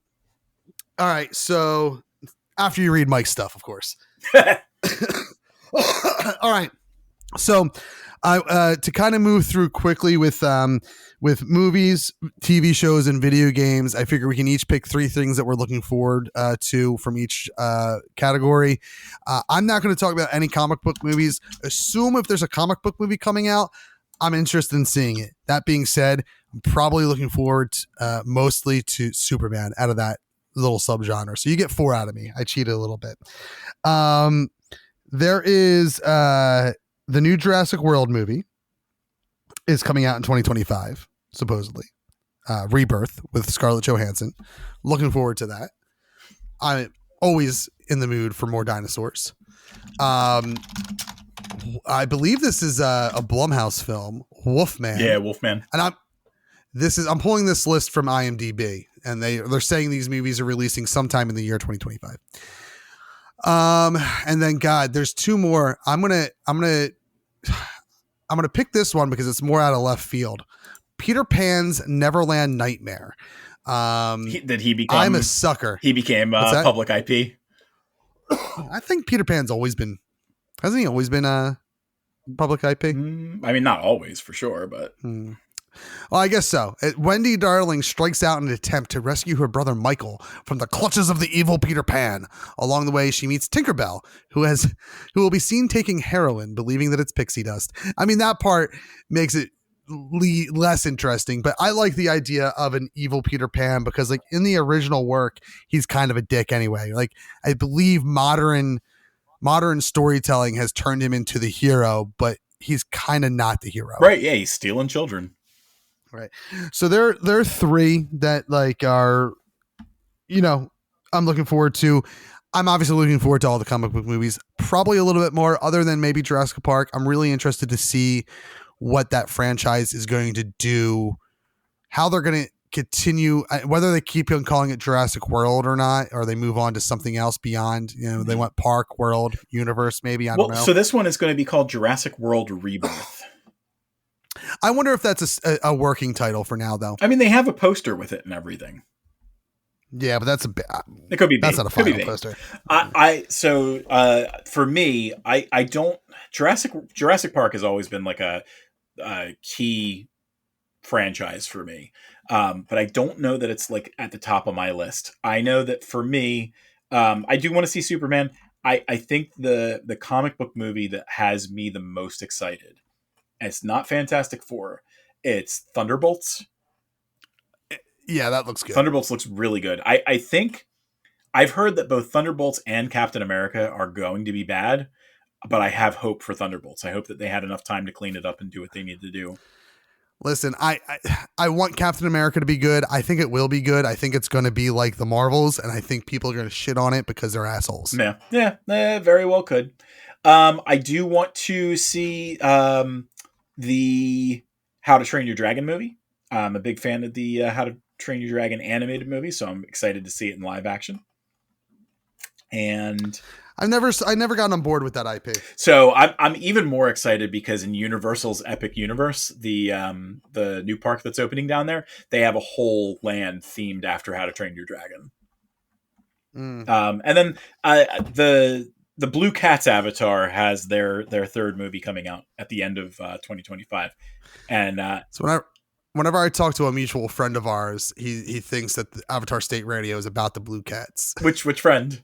Speaker 4: right. So after you read Mike's stuff, of course. All right. So to kind of move through quickly with movies, TV shows, and video games, I figure we can each pick 3 things that we're looking forward to from each category. I'm not going to talk about any comic book movies. Assume if there's a comic book movie coming out, I'm interested in seeing it. That being said, I'm probably looking forward mostly to Superman out of that little subgenre. So you get 4 out of me. I cheated a little bit. There is the new Jurassic World movie is coming out in 2025, supposedly. Rebirth with Scarlett Johansson. Looking forward to that. I'm always in the mood for more dinosaurs. I believe this is a Blumhouse film, Wolfman.
Speaker 3: Yeah, Wolfman.
Speaker 4: And I'm pulling this list from IMDb, and they're saying these movies are releasing sometime in the year 2025. And then God, there's 2 more. I'm gonna pick this one because it's more out of left field. Peter Pan's Neverland Nightmare.
Speaker 3: Did he become?
Speaker 4: I'm a sucker.
Speaker 3: He became public IP.
Speaker 4: I think Peter Pan's always been. Hasn't he always been public IP?
Speaker 3: I mean, not always for sure, but.
Speaker 4: Well, I guess so. Wendy Darling strikes out in an attempt to rescue her brother Michael from the clutches of the evil Peter Pan. Along the way, she meets Tinkerbell, who will be seen taking heroin, believing that it's pixie dust. I mean, that part makes it less interesting, but I like the idea of an evil Peter Pan because, like, in the original work, he's kind of a dick anyway. Like, I believe modern storytelling has turned him into the hero, but he's kind of not the hero.
Speaker 3: Right? Yeah, he's stealing children.
Speaker 4: Right. So there are 3 that like are, I'm looking forward to. I'm obviously looking forward to all the comic book movies, probably a little bit more other than maybe Jurassic Park. I'm really interested to see what that franchise is going to do, how they're going to continue, whether they keep on calling it Jurassic World or not, or they move on to something else beyond, they want Park, World, Universe, maybe. I don't know.
Speaker 3: So this one is going to be called Jurassic World Rebirth.
Speaker 4: I wonder if that's a working title for now, though.
Speaker 3: I mean, they have a poster with it and everything.
Speaker 4: Yeah, but that's
Speaker 3: it could be
Speaker 4: that's
Speaker 3: big.
Speaker 4: not a final poster.
Speaker 3: For me, I don't. Jurassic Park has always been like a key franchise for me, but I don't know that it's like at the top of my list. I know that for me, I do want to see Superman. I think the comic book movie that has me the most excited. It's not Fantastic Four. It's Thunderbolts.
Speaker 4: Yeah, that looks good.
Speaker 3: Thunderbolts looks really good. I think I've heard that both Thunderbolts and Captain America are going to be bad, but I have hope for Thunderbolts. I hope that they had enough time to clean it up and do what they need to do.
Speaker 4: Listen, I want Captain America to be good. I think it will be good. I think it's going to be like the Marvels, and I think people are going to shit on it because they're assholes.
Speaker 3: Yeah, very well could. I do want to see the How to Train Your Dragon movie. I'm a big fan of the How to Train Your Dragon animated movie, so I'm excited to see it in live action. And
Speaker 4: I never got on board with that IP.
Speaker 3: So I'm even more excited because in Universal's Epic Universe, the new park that's opening down there, they have a whole land themed after How to Train Your Dragon. And then the Blue Cats Avatar has their third movie coming out at the end of 2025, and
Speaker 4: so whenever I talk to a mutual friend of ours, he thinks that the Avatar State Radio is about the Blue Cats.
Speaker 3: Which friend?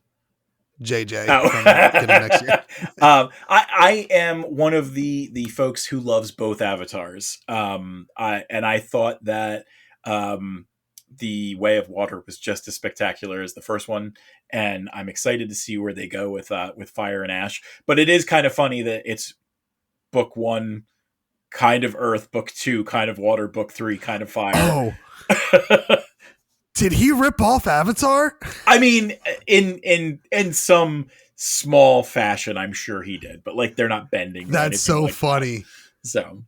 Speaker 4: JJ.
Speaker 3: Oh.
Speaker 4: From next year.
Speaker 3: I am one of the folks who loves both avatars. I thought that the Way of Water was just as spectacular as the first one, and I'm excited to see where they go with Fire and Ash. But it is kind of funny that it's book 1 kind of Earth, book 2 kind of Water, book 3 kind of Fire.
Speaker 4: Oh. Did he rip off Avatar?
Speaker 3: I mean, in some small fashion, I'm sure he did, but like they're not bending.
Speaker 4: That's so
Speaker 3: like
Speaker 4: funny.
Speaker 3: That. So,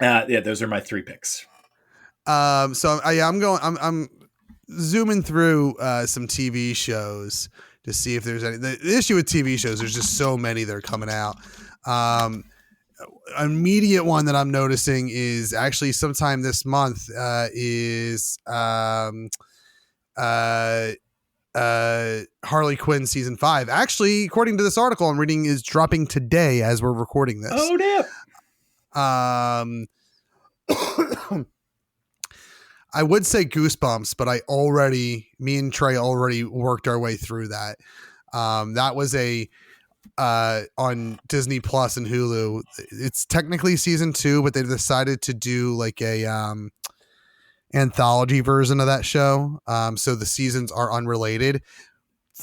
Speaker 3: yeah, those are my 3 picks.
Speaker 4: I'm zooming through some TV shows to see if there's any. The issue with TV shows, there's just so many that are coming out. Immediate one that I'm noticing is actually sometime this month is Harley Quinn season 5. Actually, according to this article I'm reading, is dropping today as we're recording this.
Speaker 3: Oh
Speaker 4: damn. I would say Goosebumps, but me and Trey already worked our way through that. That was on Disney Plus and Hulu. It's technically season 2, but they decided to do like a anthology version of that show. So the seasons are unrelated.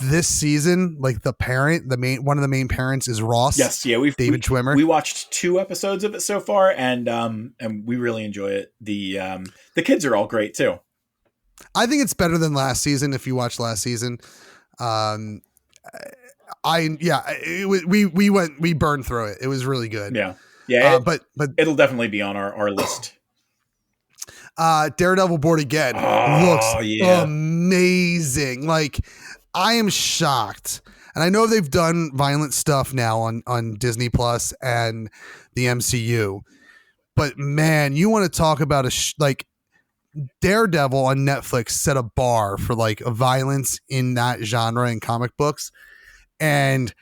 Speaker 4: This season, like one of the main parents is Ross.
Speaker 3: Yes, yeah,
Speaker 4: David Schwimmer.
Speaker 3: We watched 2 episodes of it so far, and we really enjoy it. The kids are all great too.
Speaker 4: I think it's better than last season. If you watched last season, we burned through it. It was really good.
Speaker 3: Yeah.
Speaker 4: But
Speaker 3: it'll definitely be on our list.
Speaker 4: Daredevil Born Again looks amazing. Like, I am shocked, and I know they've done violent stuff now on Disney Plus and the MCU, but man, you want to talk about like Daredevil on Netflix set a bar for like violence in that genre in comic books, and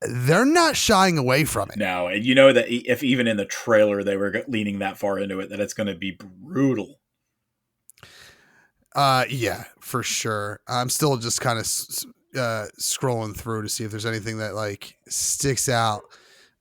Speaker 4: they're not shying away from it.
Speaker 3: No, and you know that if even in the trailer they were leaning that far into it, that it's going to be brutal.
Speaker 4: Yeah, for sure. I'm still just kind of scrolling through to see if there's anything that like sticks out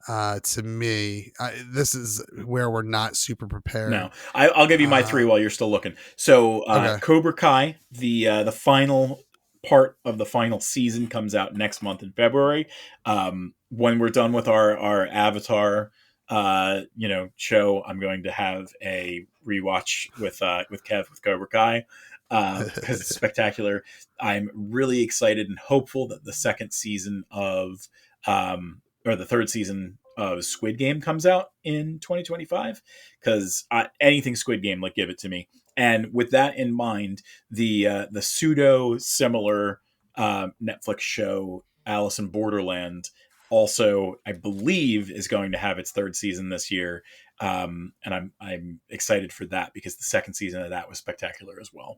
Speaker 4: to me. This is where we're not super prepared.
Speaker 3: No, I'll give you my 3 while you're still looking. So,
Speaker 4: okay.
Speaker 3: Cobra Kai, the final part of the final season comes out next month in February. When we're done with our Avatar show, I'm going to have a rewatch with Kev with Cobra Kai because it's spectacular. I'm really excited and hopeful that the second season of or the third season of Squid Game comes out in 2025, because anything Squid Game, like, give it to me. And with that in mind, the pseudo similar Netflix show Alice in Borderland also, I believe, is going to have its third season this year, and I'm excited for that because the second season of that was spectacular as well.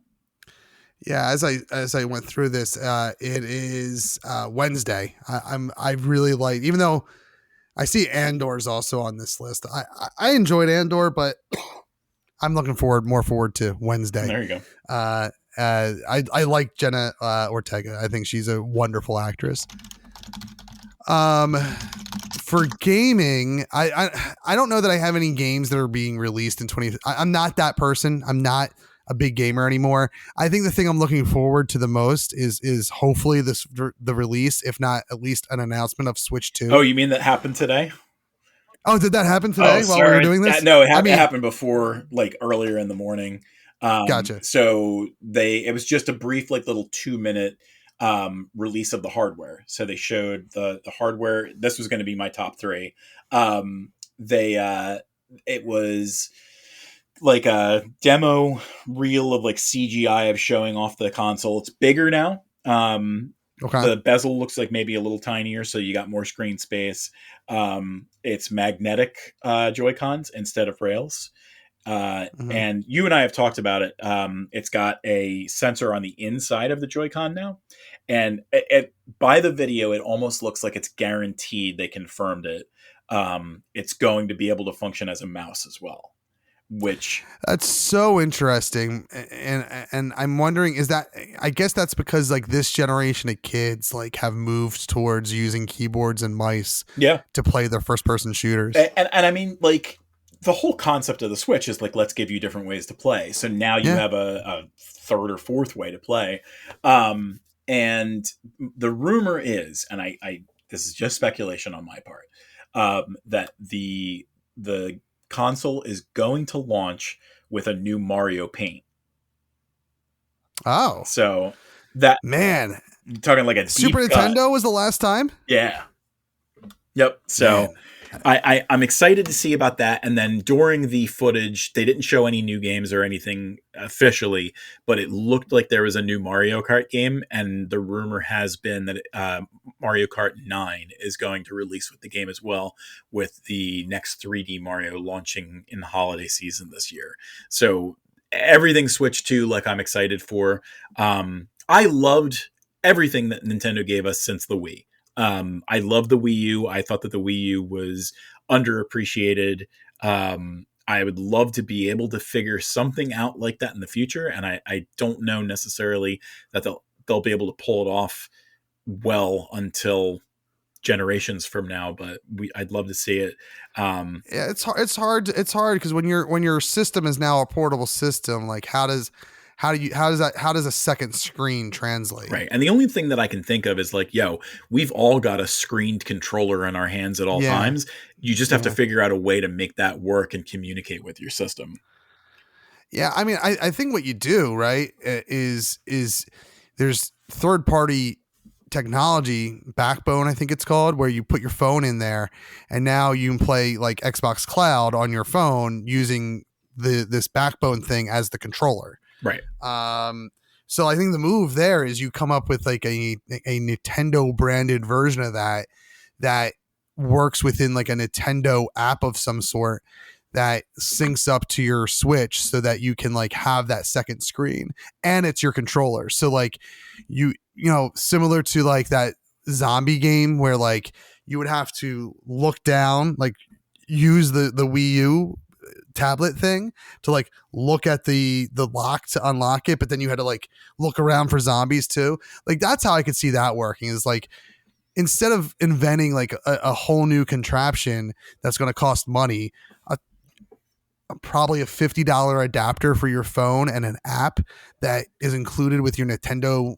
Speaker 4: Yeah, as I went through this, it is Wednesday. I really like, even though I see Andor's also on this list. I enjoyed Andor, but I'm looking more forward to Wednesday.
Speaker 3: There you go.
Speaker 4: I like Jenna Ortega. I think she's a wonderful actress. For gaming, I don't know that I have any games that are being released in 20. I'm not that person. I'm not a big gamer anymore. I think the thing I'm looking forward to the most is hopefully the release, if not at least an announcement of Switch 2.
Speaker 3: Oh, you mean that happened today?
Speaker 4: Oh, did that happen
Speaker 3: Oh,
Speaker 4: today while we were
Speaker 3: sorry.
Speaker 4: doing this?
Speaker 3: No,
Speaker 4: I
Speaker 3: it
Speaker 4: mean,
Speaker 3: happened before, like earlier in the morning.
Speaker 4: gotcha.
Speaker 3: So it was just a brief, like little 2 minute release of the hardware. So they showed the hardware. This was going to be my top three. It was like a demo reel of like CGI of showing off the console. It's bigger now.
Speaker 4: Okay.
Speaker 3: The bezel looks like maybe a little tinier, so you got more screen space. It's magnetic Joy Cons instead of rails.
Speaker 4: Mhm.
Speaker 3: And you and I have talked about it. It's got a sensor on the inside of the Joy-Con now, and by the video, it almost looks like it's guaranteed. They confirmed it. It's going to be able to function as a mouse as well, which
Speaker 4: That's so interesting, and I'm wondering, is that, I guess that's because like this generation of kids like have moved towards using keyboards and mice
Speaker 3: yeah,
Speaker 4: to play their first person shooters.
Speaker 3: and I mean like the whole concept of the Switch is like let's give you different ways to play. So now you
Speaker 4: Yeah.
Speaker 3: have a third or fourth way to play, and the rumor is, and I this is just speculation on my part, that the console is going to launch with a new Mario paint.
Speaker 4: Oh
Speaker 3: So that
Speaker 4: man,
Speaker 3: talking like a deep
Speaker 4: Super
Speaker 3: cut,
Speaker 4: Nintendo was the last time.
Speaker 3: yeah. Yep. So
Speaker 4: Man,
Speaker 3: I'm excited to see about that. And then during the footage, they didn't show any new games or anything officially, but it looked like there was a new Mario Kart game. And the rumor has been that Mario Kart 9 is going to release with the game as well, with the next 3D Mario launching in the holiday season this year. So everything Switch 2, like I'm excited for. I loved everything that Nintendo gave us since the Wii. I love the Wii U. I thought that the Wii U was underappreciated. I would love to be able to figure something out like that in the future, and I don't know necessarily that they'll be able to pull it off well until generations from now. But I'd love to see it.
Speaker 4: yeah, it's hard. It's hard because when your system is now a portable system, like how does a second screen translate?
Speaker 3: Right. And the only thing that I can think of is like, yo, we've all got a screened controller in our hands at all
Speaker 4: Yeah,
Speaker 3: times. You just have to
Speaker 4: yeah,
Speaker 3: figure out a way to make that work and communicate with your system.
Speaker 4: yeah. I mean, I think what you do right is there's third party technology, Backbone I think it's called, where you put your phone in there and now you can play like Xbox Cloud on your phone using this Backbone thing as the controller.
Speaker 3: Right.
Speaker 4: So I think the move there is you come up with like a Nintendo branded version of that works within like a Nintendo app of some sort that syncs up to your Switch so that you can like have that second screen and it's your controller. So like you know, similar to like that zombie game where like you would have to look down, like use the Wii U tablet thing to like look at the lock to unlock it, but then you had to like look around for zombies too. Like that's how I could see that working, is like instead of inventing like a whole new contraption that's going to cost money, probably a $50 adapter for your phone and an app that is included with your Nintendo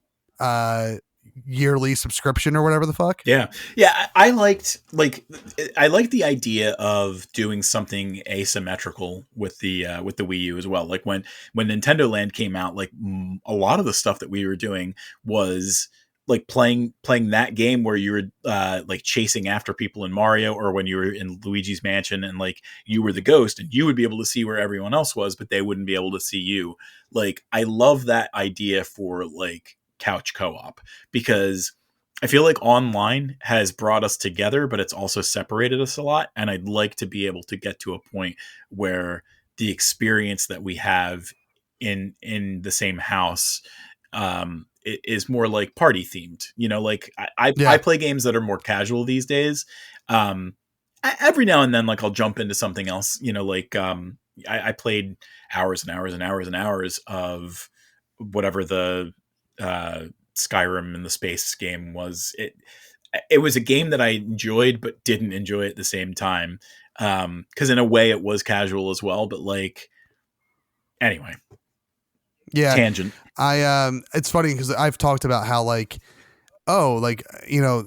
Speaker 4: yearly subscription or whatever the fuck.
Speaker 3: Yeah. Yeah. I liked the idea of doing something asymmetrical with the Wii U as well. Like when Nintendo Land came out, like a lot of the stuff that we were doing was like playing that game where you were like chasing after people in Mario, or when you were in Luigi's Mansion and like you were the ghost and you would be able to see where everyone else was, but they wouldn't be able to see you. Like I love that idea for like couch co-op, because I feel like online has brought us together, but it's also separated us a lot. And I'd like to be able to get to a point where the experience that we have in the same house it is more like party themed. You know, like I
Speaker 4: Yeah.
Speaker 3: play games that are more casual these days. Every now and then, like I'll jump into something else. You know, like I played hours and hours and hours and hours of whatever the Skyrim in the space game was. It was a game that I enjoyed but didn't enjoy at the same time, because in a way it was casual as well. But like, anyway,
Speaker 4: Yeah.
Speaker 3: tangent.
Speaker 4: It's funny because I've talked about how like, oh, like, you know,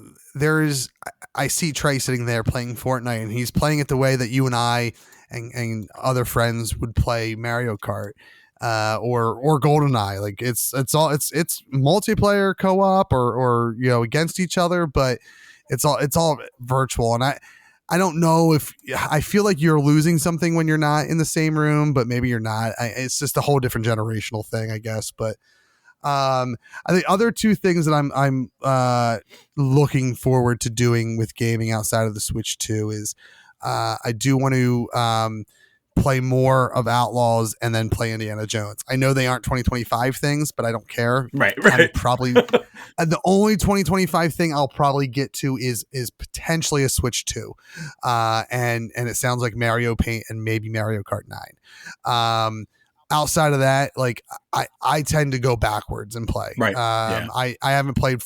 Speaker 4: I see Trey sitting there playing Fortnite, and he's playing it the way that you and I and other friends would play Mario Kart, or GoldenEye. Like it's multiplayer co-op or against each other, but it's all virtual. And I don't know if I feel like you're losing something when you're not in the same room, but maybe you're not. It's just a whole different generational thing, I guess. But I think other two things that I'm looking forward to doing with gaming outside of the Switch 2 is I do want to play more of Outlaws and then play Indiana Jones. I know they aren't 2025 things, but I don't care.
Speaker 3: Right.
Speaker 4: I'm probably the only 2025 thing I'll probably get to is potentially a Switch 2. And it sounds like Mario Paint and maybe Mario Kart 9. Outside of that, like I tend to go backwards and play.
Speaker 3: Right.
Speaker 4: I haven't played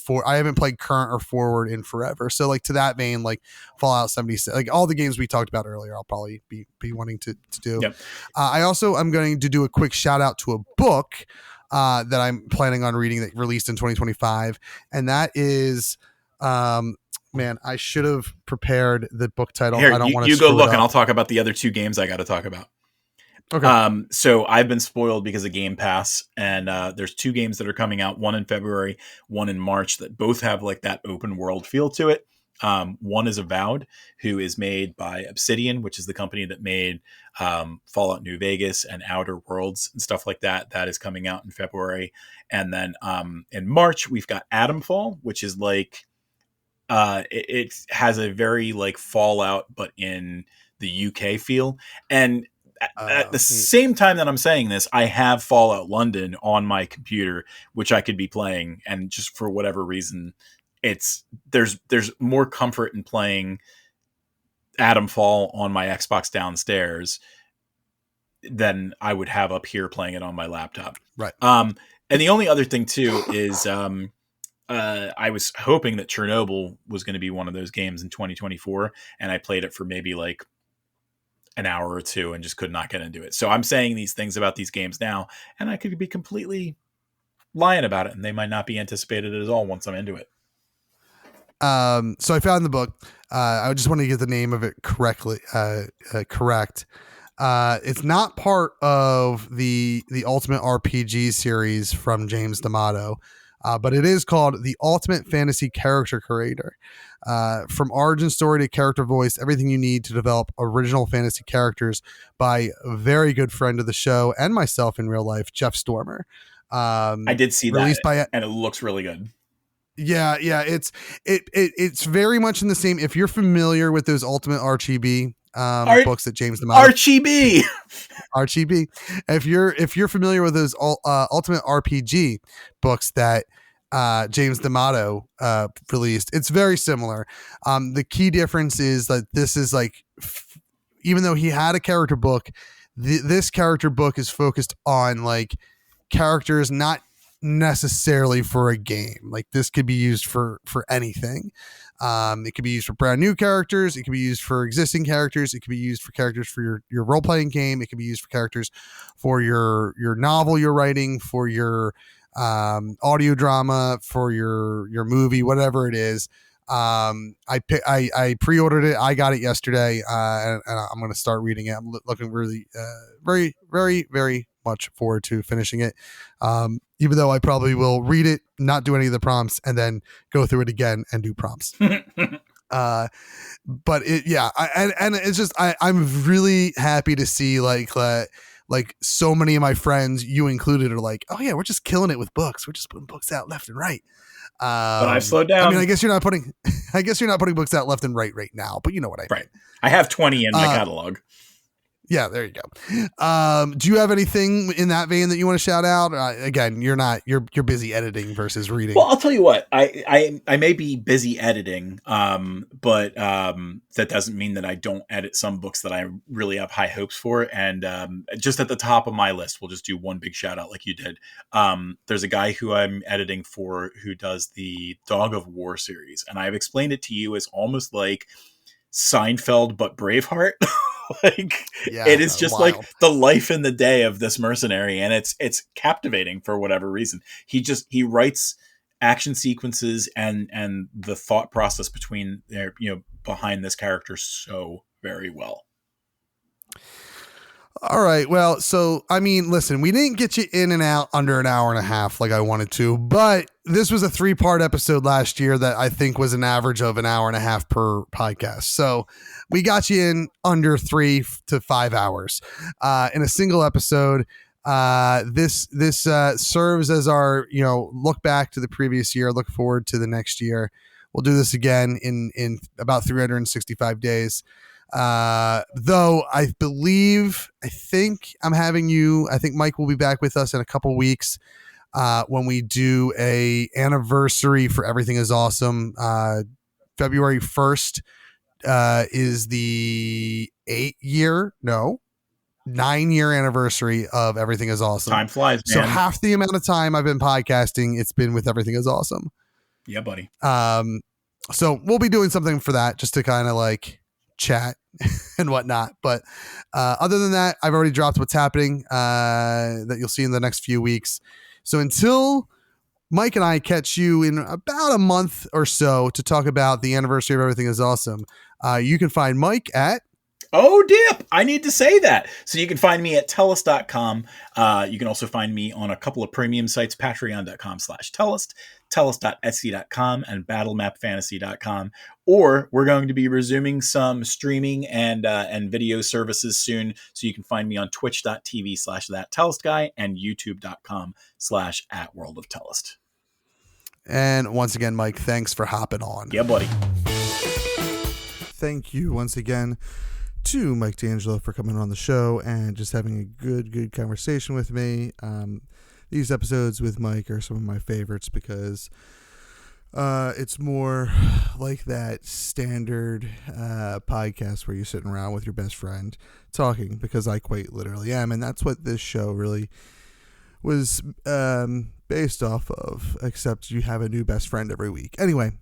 Speaker 4: current or forward in forever. So like to that vein, like Fallout 76, like all the games we talked about earlier, I'll probably be wanting to do.
Speaker 3: Yep.
Speaker 4: I'm going to do a quick shout out to a book that I'm planning on reading that released in 2025, and that is man, I should have prepared the book title.
Speaker 3: Here,
Speaker 4: I don't want to.
Speaker 3: You go look, and I'll talk about the other two games I got to talk about.
Speaker 4: Okay.
Speaker 3: So I've been spoiled because of Game Pass, and there's two games that are coming out, one in February, one in March, that both have like that open world feel to it. One is Avowed, who is made by Obsidian, which is the company that made Fallout New Vegas and Outer Worlds and stuff like that. That is coming out in February. And then in March, we've got Atomfall, which is like, it has a very like Fallout, but in the UK feel. And at the same time that I'm saying this, I have Fallout London on my computer, which I could be playing. And just for whatever reason, there's more comfort in playing Atomfall on my Xbox downstairs than I would have up here playing it on my laptop.
Speaker 4: Right.
Speaker 3: And the only other thing too is I was hoping that Chernobyl was going to be one of those games in 2024, and I played it for maybe like an hour or two and just could not get into it. So I'm saying these things about these games now, and I could be completely lying about it, and they might not be anticipated at all once I'm into it.
Speaker 4: So I found the book. I just want to get the name of it correct. It's not part of the Ultimate RPG series from James D'Amato, but it is called The Ultimate Fantasy Character Creator. From origin story to character voice, everything you need to develop original fantasy characters by a very good friend of the show and myself in real life, Jeff Stormer.
Speaker 3: I did see that, and it looks really good.
Speaker 4: Yeah, it's very much in the same. If you're familiar with those Ultimate RGB books that James D'Amato,
Speaker 3: RGB,
Speaker 4: if you're familiar with those Ultimate RPG books that James D'Amato released, it's very similar. The key difference is that this is like, even though he had a character book, this character book is focused on like characters, not necessarily for a game. Like this could be used for anything. It could be used for brand new characters. It could be used for existing characters. It could be used for characters for your role-playing game. It could be used for characters for your novel you're writing, for your audio drama, for your movie, whatever it is. I pre-ordered it. I got it yesterday, and I'm going to start reading it. I'm looking really very, very, very much forward to finishing it. Even though I probably will read it, not do any of the prompts, and then go through it again and do prompts. But it's just, I'm really happy to see like so many of my friends, you included, are like, oh yeah, we're just killing it with books. We're just putting books out left and right.
Speaker 3: But I've slowed down.
Speaker 4: I mean, I guess you're not putting books out left and right now, but you know what I mean.
Speaker 3: Right. I have 20 in my catalog.
Speaker 4: Yeah, there you go. Do you have anything in that vein that you want to shout out? Again, you're busy editing versus reading.
Speaker 3: Well, I'll tell you what, I may be busy editing, but that doesn't mean that I don't edit some books that I really have high hopes for. And just at the top of my list, we'll just do one big shout out like you did. There's a guy who I'm editing for who does the Dog of War series. And I've explained it to you as almost like Seinfeld, but Braveheart. It is just wild. Like the life and the day of this mercenary, and it's captivating for whatever reason. He writes action sequences and the thought process between their, behind this character so very well.
Speaker 4: All right. Well, so, I mean, listen, we didn't get you in and out under an hour and a half like I wanted to, but this was a 3-part episode last year that I think was an average of an hour and a half per podcast. So we got you in under 3 to 5 hours in a single episode. This serves as our, look back to the previous year, look forward to the next year. We'll do this again in about 365 days. Though I think Mike will be back with us in a couple weeks, when we do a anniversary for Everything Is Awesome. February 1st, is the 9-year anniversary of Everything Is Awesome.
Speaker 3: Time flies, man.
Speaker 4: So half the amount of time I've been podcasting, it's been with Everything Is Awesome.
Speaker 3: Yeah, buddy.
Speaker 4: So we'll be doing something for that, just to kind of like chat and whatnot. But other than that, I've already dropped what's happening that you'll see in the next few weeks. So until Mike and I catch you in about a month or so to talk about the anniversary of Everything Is Awesome, you can find Mike at...
Speaker 3: Oh, dip. I need to say that. So you can find me at tellus.com. You can also find me on a couple of premium sites, patreon.com/tellus, tellus.etsy.com, and battlemapfantasy.com. Or we're going to be resuming some streaming and video services soon. So you can find me on twitch.tv/thattellustguy and youtube.com/@worldoftellust.
Speaker 4: And once again, Mike, thanks for hopping on.
Speaker 3: Yeah, buddy.
Speaker 4: Thank you once again to Mike DeAngelo for coming on the show and just having a good conversation with me. These episodes with Mike are some of my favorites because it's more like that standard podcast where you're sitting around with your best friend talking, because I quite literally am, and that's what this show really was based off of, except you have a new best friend every week. Anyway,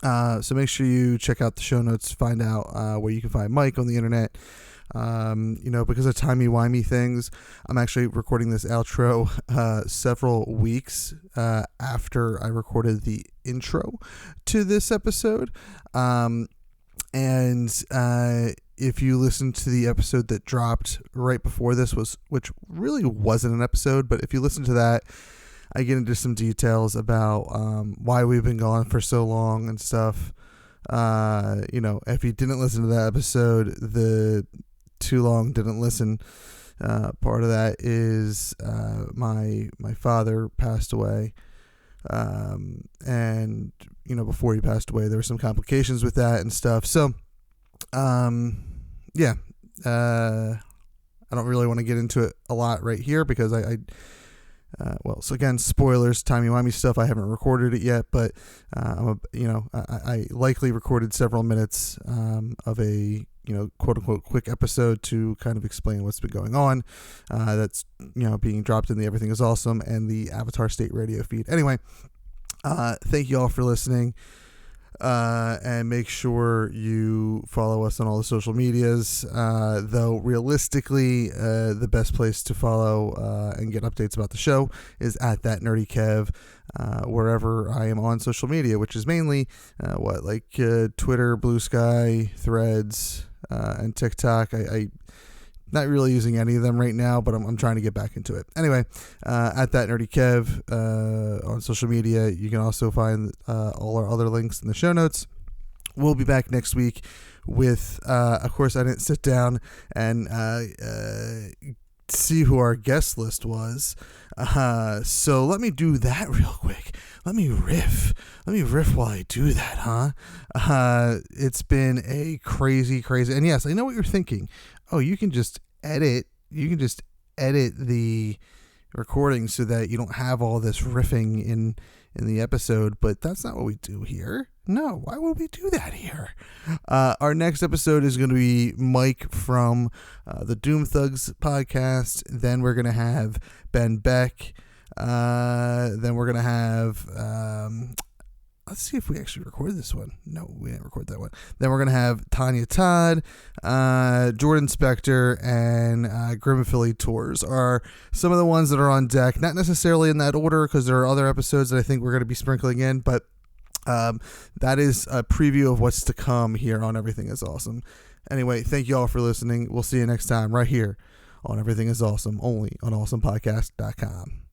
Speaker 4: so make sure you check out the show notes, find out where you can find Mike on the internet. Because of timey-wimey things, I'm actually recording this outro several weeks after I recorded the intro to this episode. And if you listen to the episode that dropped right before this, which really wasn't an episode, but if you listen to that, I get into some details about why we've been gone for so long and stuff. If you didn't listen to that episode, the too long didn't listen part of that is my father passed away, and before he passed away there were some complications with that and stuff. So I don't really want to get into it a lot right here because so again, spoilers, timey-wimey stuff. I haven't recorded it yet, but I likely recorded several minutes of a quote-unquote quick episode to kind of explain what's been going on. That's being dropped in the Everything Is Awesome and the Avatar State radio feed. Anyway, thank you all for listening. And make sure you follow us on all the social medias, though realistically the best place to follow and get updates about the show is at That Nerdy Kev, wherever I am on social media, which is mainly Twitter, Blue Sky, Threads, and TikTok. I not really using any of them right now, but I'm trying to get back into it. Anyway, at That Nerdy Kev on social media. You can also find all our other links in the show notes. We'll be back next week with, of course, I didn't sit down and see who our guest list was. So let me do that real quick. Let me riff while I do that, huh? It's been a crazy, and yes, I know what you're thinking. Oh, you can just edit the recording so that you don't have all this riffing in the episode, but that's not what we do here. No, why would we do that here? Our next episode is going to be Mike from the Doom Thugs podcast. Then we're going to have Ben Beck. Then we're going to have let's see if we actually record this one. No, we didn't record that one. Then we're going to have Tanya Todd, Jordan Spector, and Grim Affiliate Tours are some of the ones that are on deck. Not necessarily in that order because there are other episodes that I think we're going to be sprinkling in, but that is a preview of what's to come here on Everything is Awesome. Anyway, thank you all for listening. We'll see you next time right here on Everything is Awesome, only on awesomepodcast.com.